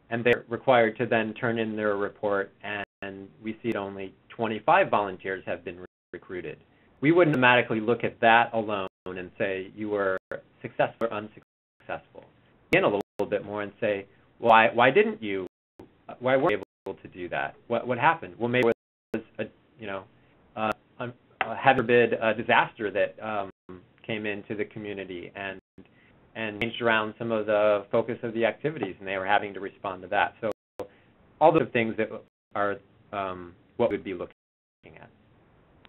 And they're required to then turn in their report, and we see that only 25 volunteers have been recruited. We wouldn't automatically look at that alone and say you were successful or unsuccessful. Again, a little bit more and say, why didn't you? Why weren't you able to do that? What happened? Well, maybe it was a heaven forbid disaster that came into the community and changed around some of the focus of the activities, and they were having to respond to that. So all those things that are what we'd be looking at.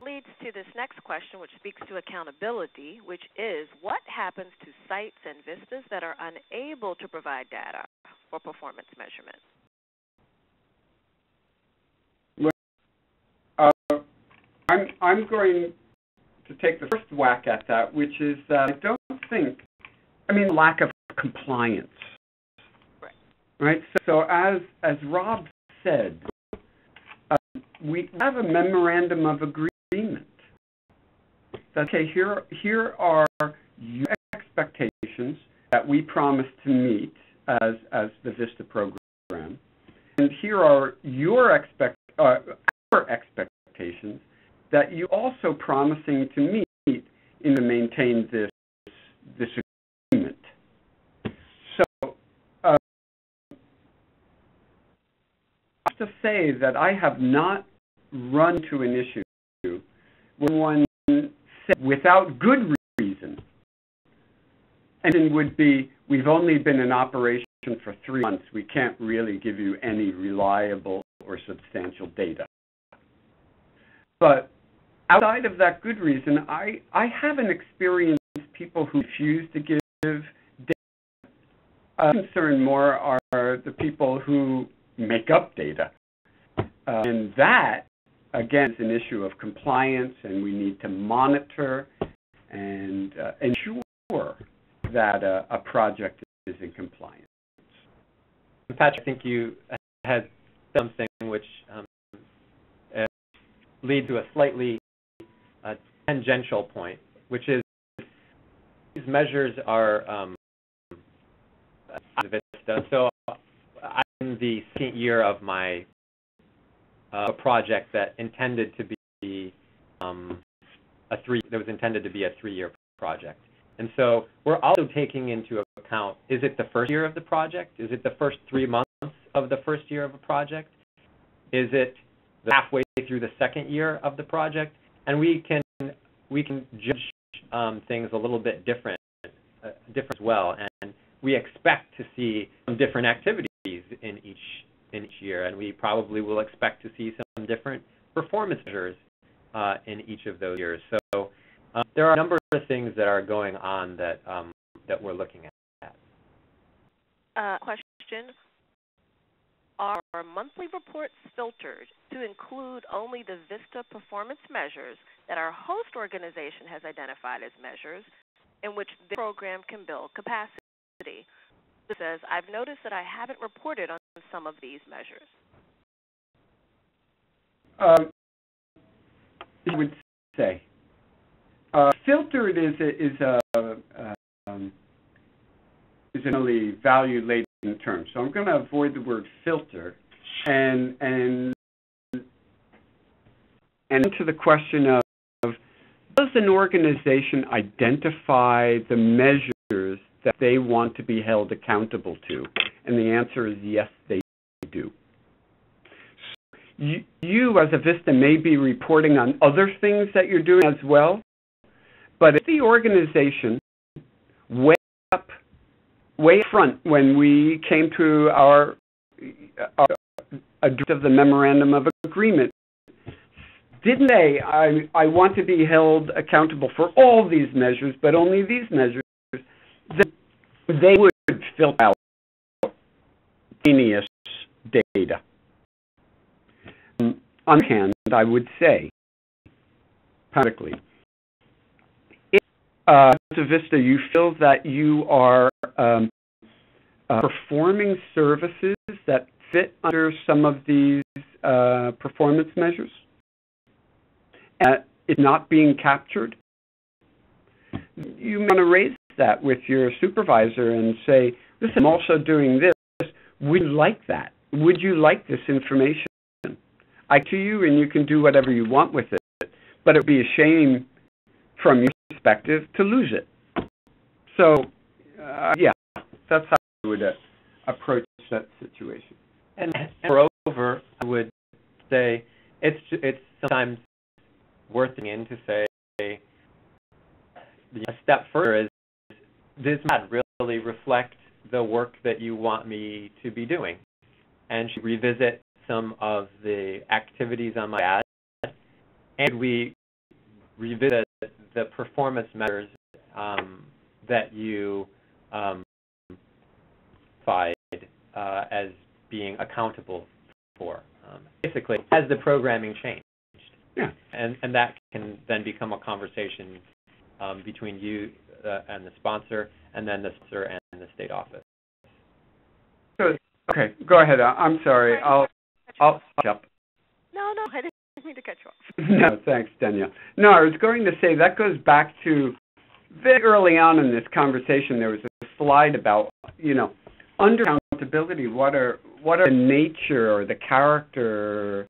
Leads to this next question, which speaks to accountability, which is, what happens to sites and VISTAs that are unable to provide data for performance measurement? Well, I'm going to take the first whack at that, which is that I don't think, lack of compliance. Right? So as Rob said, we have a memorandum of agreement. Okay, here are your expectations that we promise to meet as the VISTA program, and here are our expectations that you also promising to meet in to maintain this agreement. So I have to say that I have not run to an issue when one said without good reason, and it would be, we've only been in operation for 3 months, we can't really give you any reliable or substantial data. But outside of that good reason, I haven't experienced people who refuse to give data. Concern more are the people who make up data. And that, again, is an issue of compliance, and we need to monitor and ensure that a project is in compliance. Patrick, I think you had something which leads to a slightly tangential point, which is these measures are VISTA. So I'm in the second year of my project that intended to be a 3-year project. And so we're also taking into account, is it the first year of the project? Is it the first 3 months of the first year of a project? Is it halfway through the second year of the project? And we can judge things a little bit different as well. And we expect to see some different activities in each year, and we probably will expect to see some different performance measures in each of those years. So there are a number of things that are going on that we're looking at. Question: are monthly reports filtered to include only the VISTA performance measures that our host organization has identified as measures in which the program can build capacity? It says, I've noticed that I haven't reported on some of these measures. I would say filtered is an only value-laden term, so I'm going to avoid the word filter and to the question of does an organization identify the measures that they want to be held accountable to? And the answer is yes, they do. So you as a VISTA may be reporting on other things that you're doing as well, but if the organization way up front when we came to our address of the memorandum of agreement, didn't they, I want to be held accountable for all these measures, but only these measures, they would filter out erroneous data. On the other hand, I would say, practically, if as a VISTA you feel that you are performing services that fit under some of these performance measures, and it's not being captured, you want to raise that with your supervisor and say, listen, I'm also doing this. Would you like that? Would you like this information? I to you, and you can do whatever you want with it. But it would be a shame from your perspective to lose it. So, yeah, that's how I would approach that situation. And moreover, I would say it's sometimes worth it in to say a step further is, does not really reflect the work that you want me to be doing? And should revisit some of the activities on my ad, and we revisit the performance measures that you find as being accountable for. Basically, has the programming changed? Yeah. And that can then become a conversation between you and the sponsor, and then the sponsor and the state office. Okay, go ahead. I'm sorry. I'll jump. No, I didn't mean to cut you off. No, thanks, Danielle. No, I was going to say that goes back to very early on in this conversation. There was a slide about, under accountability, what are the nature or the character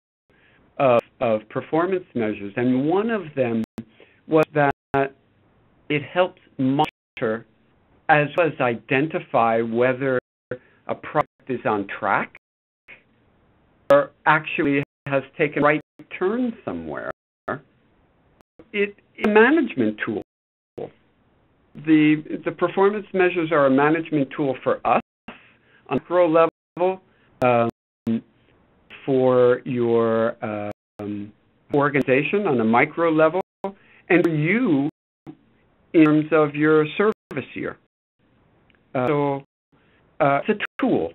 of performance measures, and one of them was that it helps monitor as well as identify whether a project is on track or actually has taken a right turn somewhere. It's a management tool. The performance measures are a management tool for us on a macro level, for your organization on a micro level, and for you in terms of your service year. So it's a tool.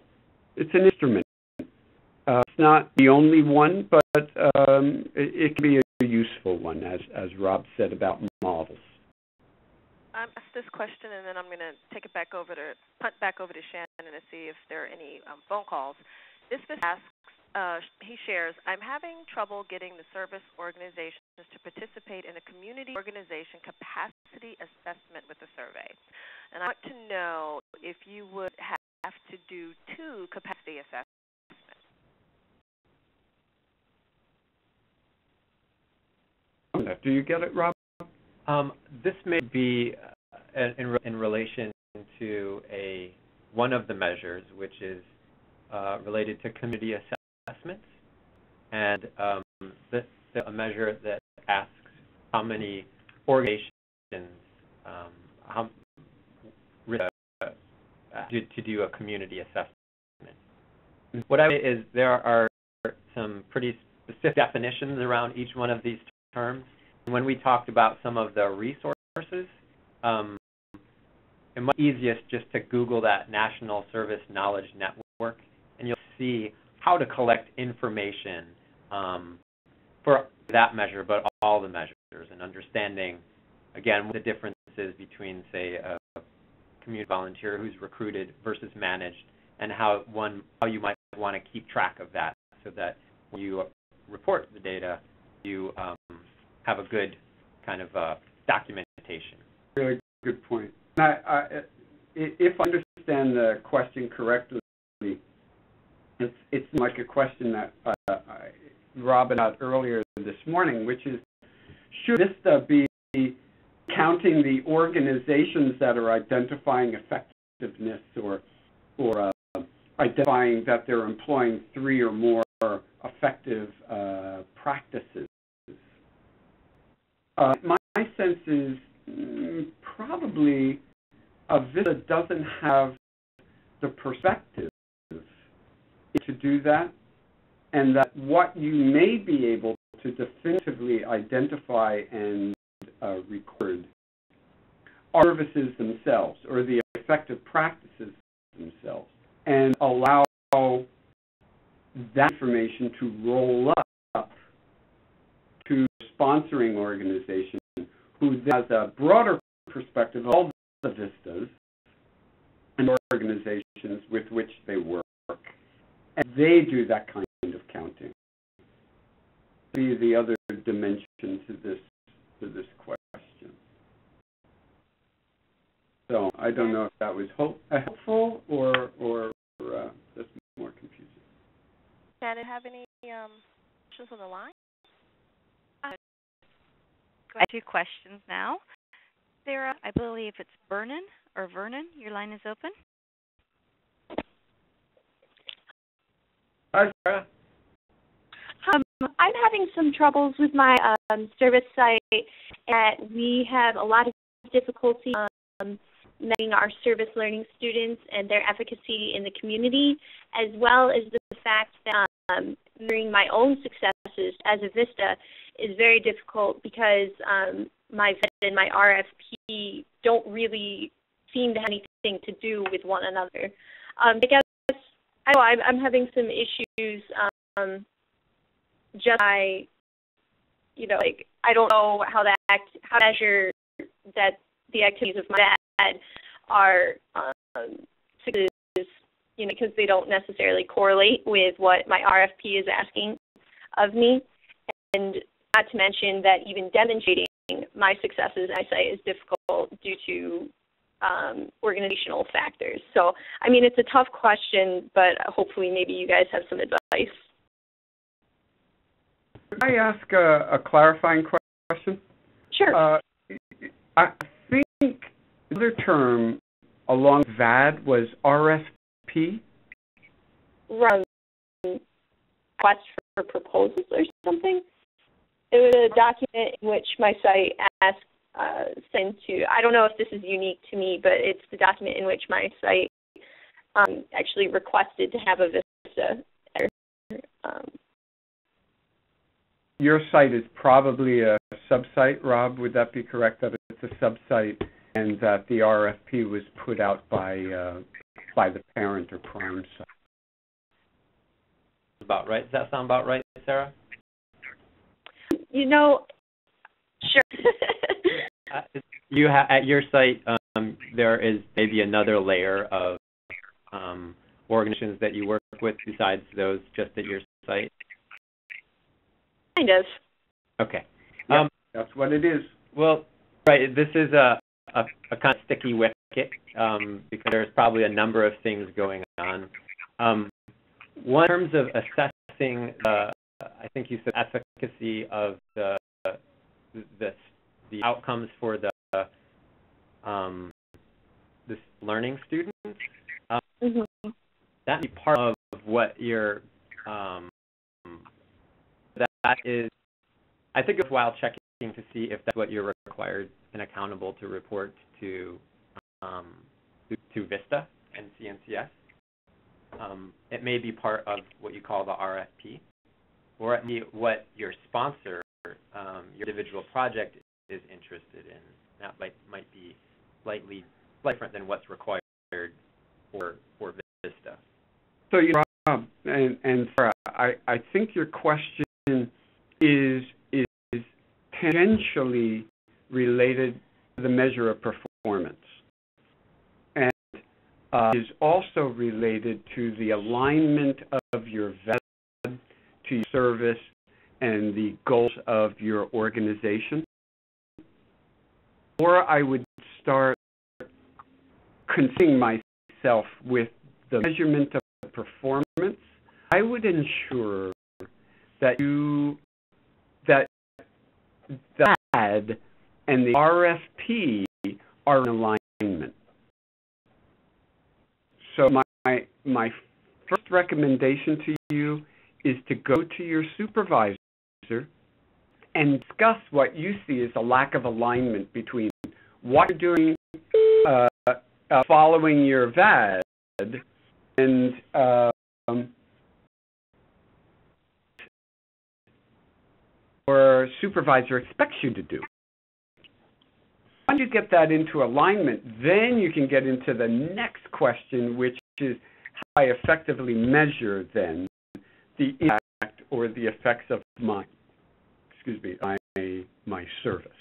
It's an instrument. It's not the only one, but it can be a useful one, as Rob said about models. I'm asked this question, and then I'm going to punt back over to Shannon to see if there are any phone calls. This asks, he shares, I'm having trouble getting the service organizations to participate in a community organization capacity assessment with the survey. And I want to know if you would have to do 2 capacity assessments. Do you get it, Rob? This may be in relation to one of the measures, which is related to community assessments, and a measure that asks how many organizations to do a community assessment. What I would say is there are some pretty specific definitions around each one of these terms. And when we talked about some of the resources, it might be easiest just to Google that National Service Knowledge Network, and you'll see how to collect information for that measure, but all the measures, and understanding, again, what the difference is between, say, a community volunteer who's recruited versus managed, and how you might want to keep track of that, so that when you report the data, you have a good kind of documentation. Really good point. If I understand the question correctly, it's like a question that Rob had earlier this morning, which is, should VISTA be counting the organizations that are identifying effectiveness or identifying that they're employing 3 or more effective practices? My sense is probably VISTA doesn't have the perspective to do that, and that what you may be able to definitively identify and record are services themselves or the effective practices themselves, and allow that information to roll up to sponsoring organization who has a broader perspective of all the VISTAs and organizations with which they work. And they do that kind of counting. See the other dimension to this question. So I don't know if that was helpful or just more confusing. Shannon, have any questions on the line? I have 2 questions now. Sarah, I believe it's Vernon, your line is open. Hi, Sarah. I'm having some troubles with my service site, and we have a lot of difficulty measuring our service learning students and their efficacy in the community, as well as the fact that measuring my own successes as a VISTA is very difficult because my VET and my RFP don't really seem to have anything to do with one another. I guess I'm having some issues just by, I don't know how to measure that the activities of my dad are successes, because they don't necessarily correlate with what my RFP is asking of me. And not to mention that even demonstrating my successes, I say, is difficult due to organizational factors. So, it's a tough question, but hopefully maybe you guys have some advice. Could I ask a clarifying question? Sure. I think the other term along VAD was RFP? Request for proposals or something. It was a document in which my site asked sent to, I don't know if this is unique to me, but it's the document in which my site actually requested to have a VISTA. Your site is probably a sub-site, Rob. Would that be correct, that it's a sub-site and that the RFP was put out by the parent or prime site? About right. Does that sound about right, Sarah? Sure. At your site, there is maybe another layer of organizations that you work with besides those just at your site? Kind of. Okay. That's what it is. Well, right, this is a kind of sticky wicket because there's probably a number of things going on. One, in terms of assessing, I think you said efficacy of the outcomes for the this learning students. That be part of what your that is. I think it's worthwhile checking to see if that's what you're required and accountable to report to VISTA and CNCS. It may be part of what you call the RFP, or it may be what your sponsor, your individual project is interested in. That might be slightly different than what's required for VISTA. So, Rob and Sarah, I think your question is tangentially related to the measure of performance, and is also related to the alignment of your value to your service and the goals of your organization. Or I would start concerning myself with the measurement of performance. I would ensure that the ad and the RFP are in alignment. So my first recommendation to you is to go to your supervisor and discuss what you see as a lack of alignment between what you're doing following your VAD and your supervisor expects you to do. Once you get that into alignment, then you can get into the next question, which is how I effectively measure then the impact or the effects of my service.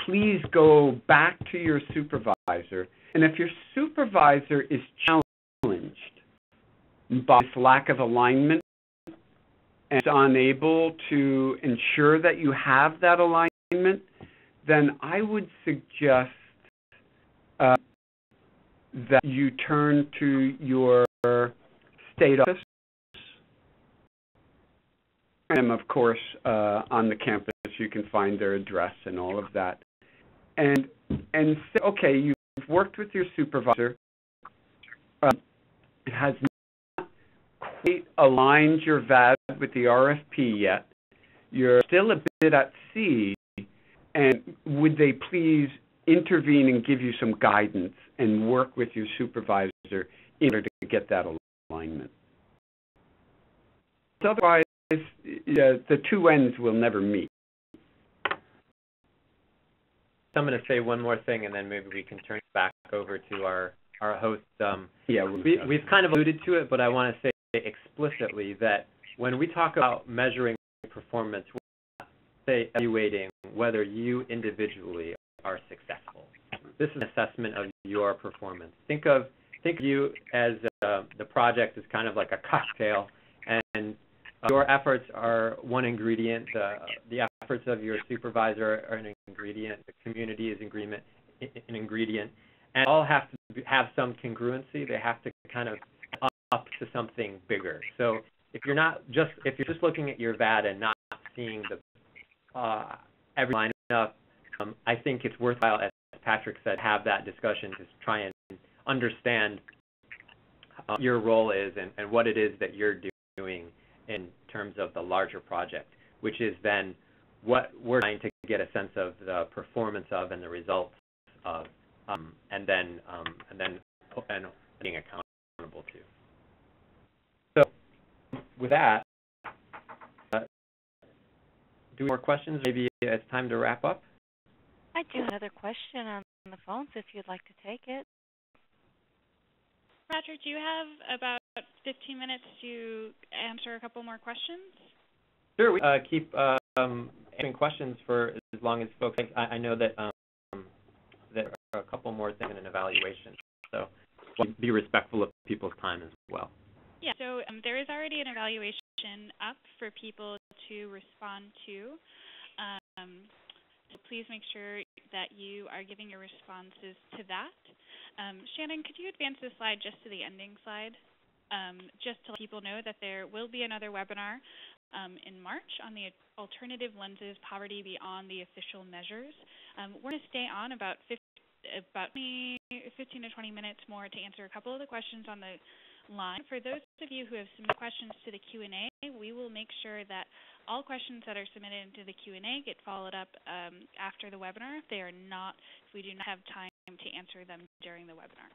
Please go back to your supervisor, and if your supervisor is challenged by this lack of alignment and is unable to ensure that you have that alignment, then I would suggest that you turn to your state office. And of course, on the campus, you can find their address and all of that. And say, okay, you've worked with your supervisor. It has not quite aligned your VAD with the RFP yet. You're still a bit at sea. And would they please intervene and give you some guidance and work with your supervisor in order to get that alignment? Otherwise, the two ends will never meet. I'm going to say one more thing, and then maybe we can turn it back over to our host. We've kind of alluded to it, but I want to say explicitly that when we talk about measuring performance, we're not evaluating whether you individually are successful. This is an assessment of your performance. Think of you as the project is kind of like a cocktail, and your efforts are one ingredient. The efforts of your supervisor are an ingredient. The community is an ingredient, and all have to have some congruency. They have to kind of up to something bigger. So if you're just looking at your VAD and not seeing the every line up, I think it's worthwhile, as Patrick said, have that discussion to try and understand your role is and what it is that you're doing in terms of the larger project, which is then what we're trying to get a sense of the performance of and the results of, and then being accountable to. So with that, do we have more questions? Maybe it's time to wrap up. I do have another question on the phones if you'd like to take it. Patrick, do you have about 15 minutes to answer a couple more questions? Sure. We keep answering questions for as long as folks. I know that there are a couple more things in an evaluation. So be respectful of people's time as well. Yeah, so there is already an evaluation up for people to respond to. So please make sure that you are giving your responses to that. Shannon, could you advance the slide just to the ending slide? Just to let people know that there will be another webinar in March on the alternative lenses, poverty beyond the official measures. We're going to stay on about 15 to 20 minutes more to answer a couple of the questions on the line. For those of you who have submitted questions to the Q&A, we will make sure that all questions that are submitted into the Q&A get followed up after the webinar if we do not have time to answer them during the webinar.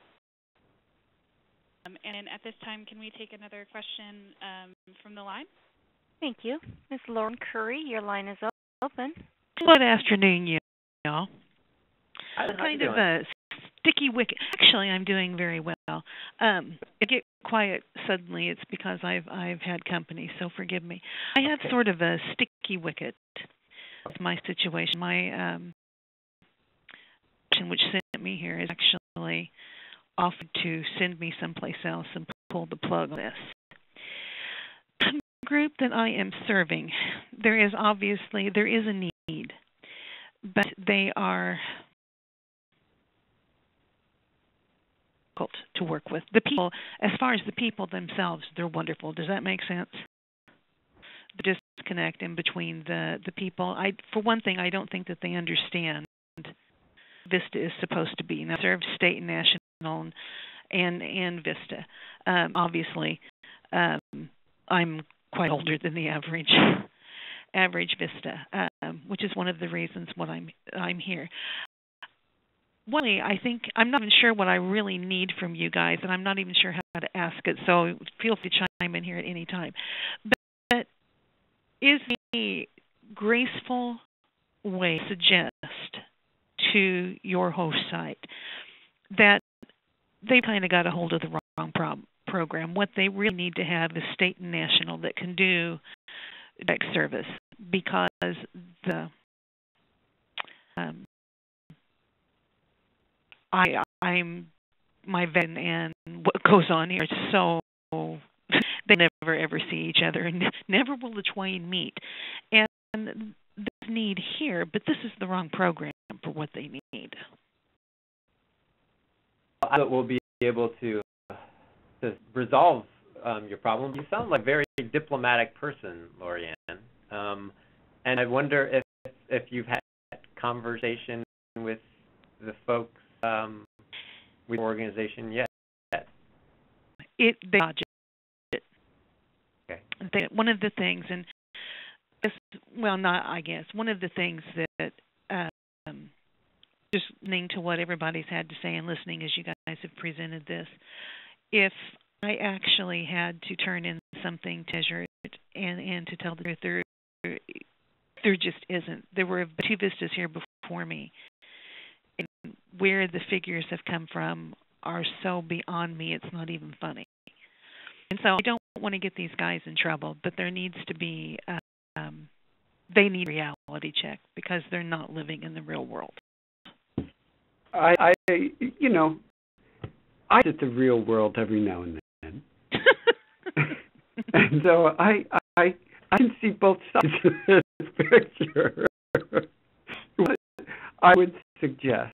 And at this time, can we take another question from the line? Thank you. Ms. Lauren Curry, your line is open. Good afternoon, y'all. How Kind you of doing? a sticky wicket. Actually, I'm doing very well. I get quiet suddenly. It's because I've had company, so forgive me. I have sort of a sticky wicket with my situation. My which sent me here is actually offered to send me someplace else and pull the plug on this. The group that I am serving, there is a need, but they are difficult to work with. The people, as far as the people themselves, they're wonderful. Does that make sense? The disconnect in between the people. For one thing, I don't think that they understand VISTA is supposed to be. Now, serve state and national and VISTA. Obviously, I'm quite older than the average VISTA, which is one of the reasons I'm here. I think I'm not even sure what I really need from you guys, and I'm not even sure how to ask it, so feel free to chime in here at any time. But is a graceful way to suggest to your host site that they kind of got a hold of the wrong program? What they really need to have is state and national that can do direct service, because I'm my vet, and what goes on here is so they never ever see each other, and never will the twain meet. And there's need here, but this is the wrong program for what they need. We'll be able to resolve your problem. You sound like a very diplomatic person, Lorianne, and I wonder if you've had conversation with the folks with the organization yet. They dodge it. Okay. One of the things, and one of the things that just listening to what everybody's had to say and listening as you guys have presented this, if I actually had to turn in something to measure it and to tell the truth, there just isn't. There were 2 VISTAs here before me, and where the figures have come from are so beyond me, it's not even funny. And so I don't want to get these guys in trouble, but there needs to be, they need a reality check, because they're not living in the real world. I visit the real world every now and then. And so I can see both sides of this picture. What I would suggest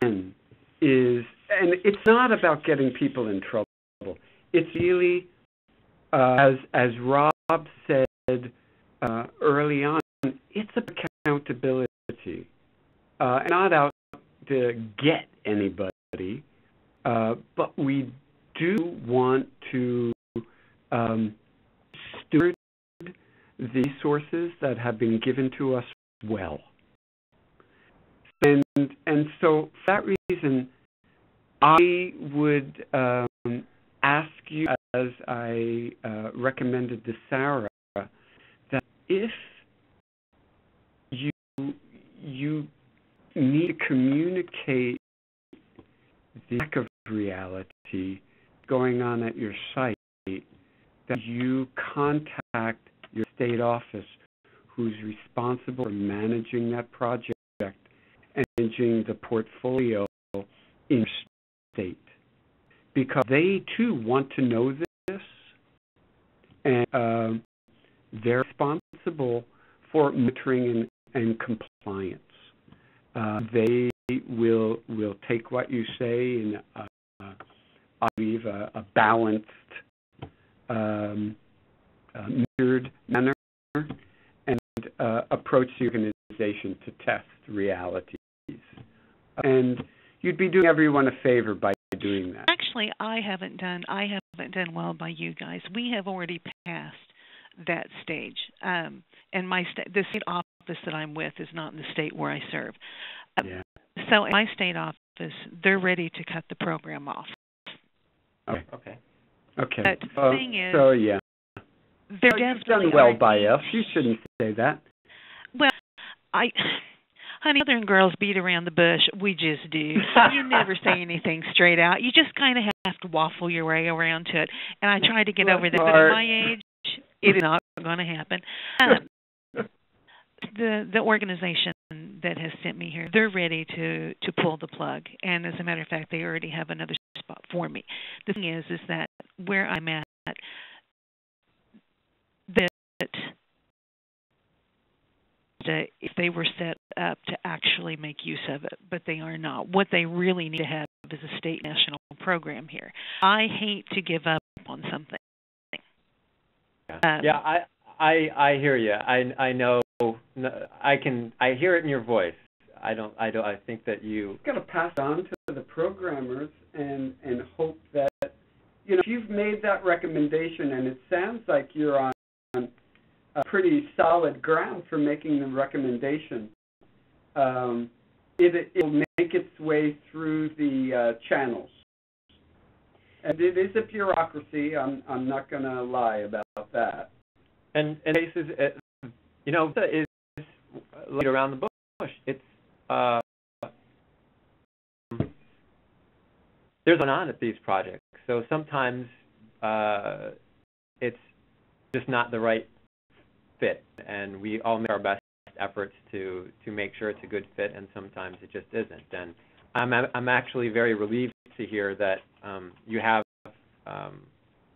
is, and it's not about getting people in trouble. It's really, as Rob said early on, it's about accountability. Not out to get anybody, but we do want to steward the resources that have been given to us well. And so for that reason, I would ask you, as I recommended to Sarah, that if you need to communicate the lack of reality going on at your site, that you contact your state office, who's responsible for managing that project and managing the portfolio in state, because they too want to know this, and they're responsible for monitoring and compliance. They will take what you say in, I believe, a balanced, measured manner, and approach the organization to test realities. And you'd be doing everyone a favor by doing that. Actually, I haven't done well by you guys. We have already passed that stage, and the state office that I'm with is not in the state where I serve. So in my state office, they're ready to cut the program off. Okay. But the thing is, so yeah, they're you've done well by us. You shouldn't say that. Well, honey, Southern girls beat around the bush. We just do. You never say anything straight out. You just kind of have to waffle your way around to it. And I tried to get over that, but at my age, it is not going to happen. The organization that has sent me here, they're ready to pull the plug. And as a matter of fact, they already have another spot for me. The thing is that where I'm at, that if they were set up to actually make use of it, but they are not. What they really need to have is a state national program here. I hate to give up on something. I hear you. I know. I hear it in your voice. I think that you got to pass on to the programmers and hope that, if you've made that recommendation, and it sounds like you're on a pretty solid ground for making the recommendation, it'll make its way through the channels. And it is a bureaucracy. I'm not going to lie about that. And cases, is laid around the bush. It's there's going on at these projects. So sometimes it's just not the right fit, and we all make our best efforts to make sure it's a good fit, and sometimes it just isn't. And I'm actually very relieved to hear that you have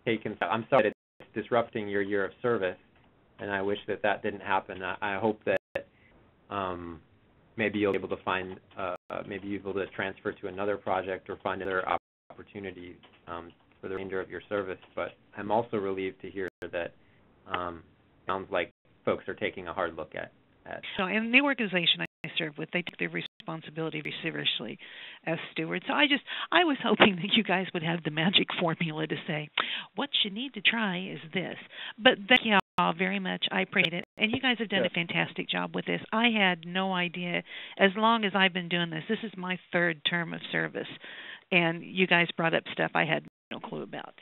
taken. I'm sorry that it's disrupting your year of service, and I wish that didn't happen. I hope that maybe you'll be able to find, maybe you'll be able to transfer to another project or find other opportunities for the remainder of your service. But I'm also relieved to hear that sounds like folks are taking a hard look at. So, in the organization I serve with, they take their responsibility very seriously as stewards. So I was hoping that you guys would have the magic formula to say, what you need to try is this. But thank you all very much. I appreciate it. And you guys have done a fantastic job with this. I had no idea. As long as I've been doing this is my third term of service. And you guys brought up stuff I had no clue about.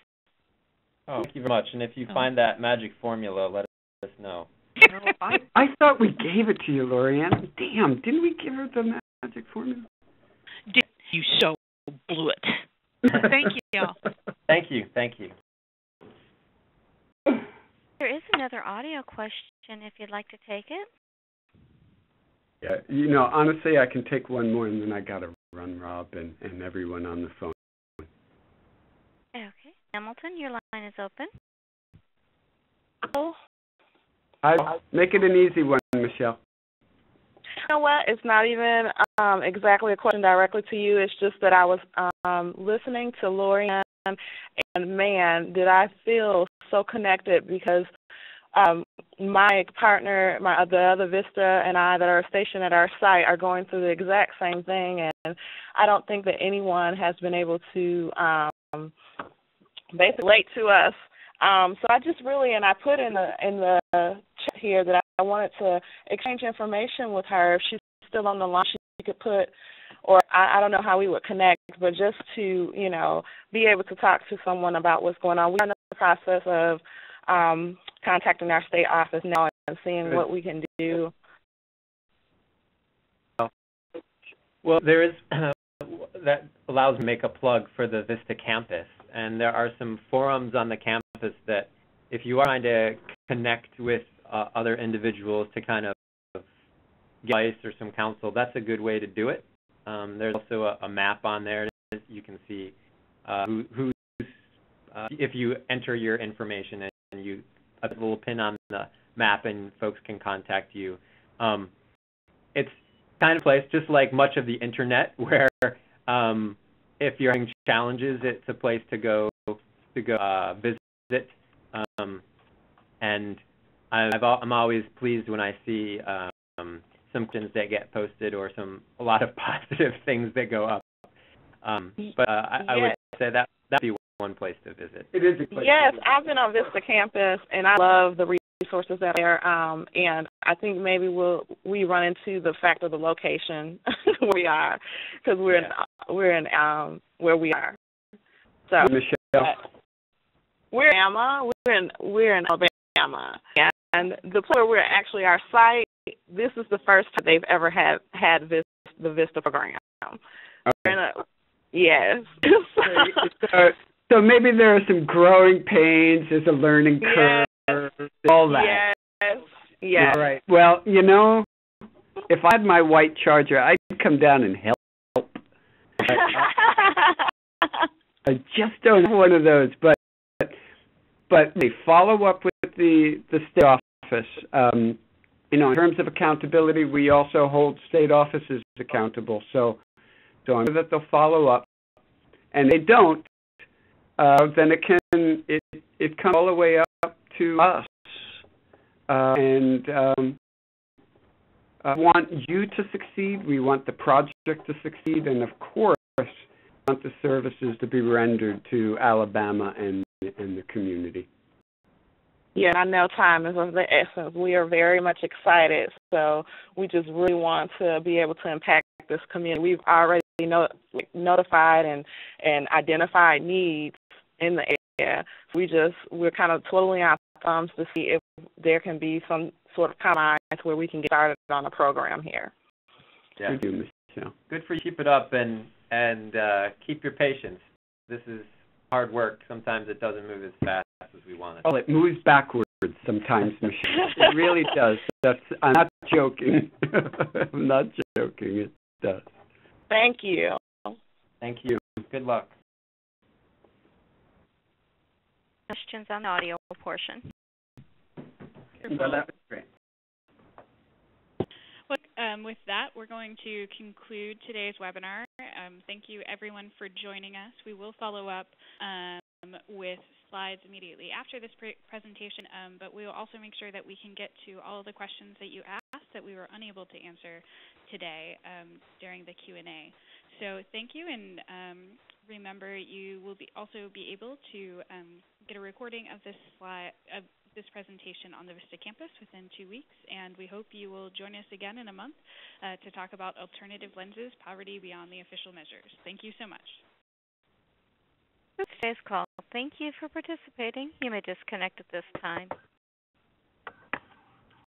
Oh, thank you very much. And if you find that magic formula, let us know. I thought we gave it to you, Lorianne. Damn, didn't we give her the magic formula? You so blew it. Thank you, y'all. Thank you. There is another audio question if you'd like to take it. Yeah, honestly, I can take one more, and then I got to run, Rob, and everyone on the phone. Okay. Hamilton, your line is open. Make it an easy one, Michelle. You know what? It's not even exactly a question directly to you. It's just that I was listening to Lorianne, and man, did I feel so connected, because my partner, the other VISTA, and I that are stationed at our site are going through the exact same thing, and I don't think that anyone has been able to basically relate to us. So I just really, and I put in the chat here that I wanted to exchange information with her. If she's still on the line, she could put, or I don't know how we would connect, but just to, be able to talk to someone about what's going on. We're in the process of contacting our state office now and seeing what we can do. Well, there is, that allows me to make a plug for the VISTA campus. And there are some forums on the campus that if you are trying to connect with other individuals to kind of get advice or some counsel, that's a good way to do it. There's also a map on there You can see who's if you enter your information and you a little pin on the map and folks can contact you. It's kind of a place just like much of the internet where if you're having challenges, it's a place to go visit. And I'm always pleased when I see some questions that get posted or a lot of positive things that go up. But I would say that'd be one place to visit. It is a place. Yes, I've been on VISTA campus, and I love the resources that are there. And I think maybe we run into the fact of the location where we are, because we're in where we are. So Michelle, we're in Alabama, and the place where we're actually our site. This is the first time they've ever had the VISTA program. Okay. Yes. So maybe there are some growing pains, there's a learning curve, all that. Yes. All right. Well, if I had my white Charger, I'd come down and help. I just don't have one of those, but they follow up with the state office. In terms of accountability, we also hold state offices accountable. So I'm sure that they'll follow up, and they don't. Then it comes all the way up to us, and we want you to succeed. We want the project to succeed, and of course, we want the services to be rendered to Alabama and the community. Yeah, I know time is of the essence. We are very much excited, so we just really want to be able to impact this community. We've already notified and identified needs in the area. We're kind of twiddling our thumbs to see if there can be some sort of compromise where we can get started on a program here. Yeah. Thank you, Michelle. Good for you. Keep it up and keep your patience. This is hard work. Sometimes it doesn't move as fast as we want it. Oh, it moves backwards sometimes, Michelle. It really does. I'm not joking. I'm not joking. It does. Thank you. Thank you. Good luck. Questions on the audio portion. Well, that was great. Well, with that, we're going to conclude today's webinar. Thank you, everyone, for joining us. We will follow up with slides immediately after this presentation, but we will also make sure that we can get to all of the questions that you asked that we were unable to answer today during the Q&A. So thank you, and remember, you will also be able to get a recording of this presentation on the VISTA campus within 2 weeks, and we hope you will join us again in a month to talk about alternative lenses, poverty beyond the official measures. Thank you so much. That's today's call. Thank you for participating. You may disconnect at this time.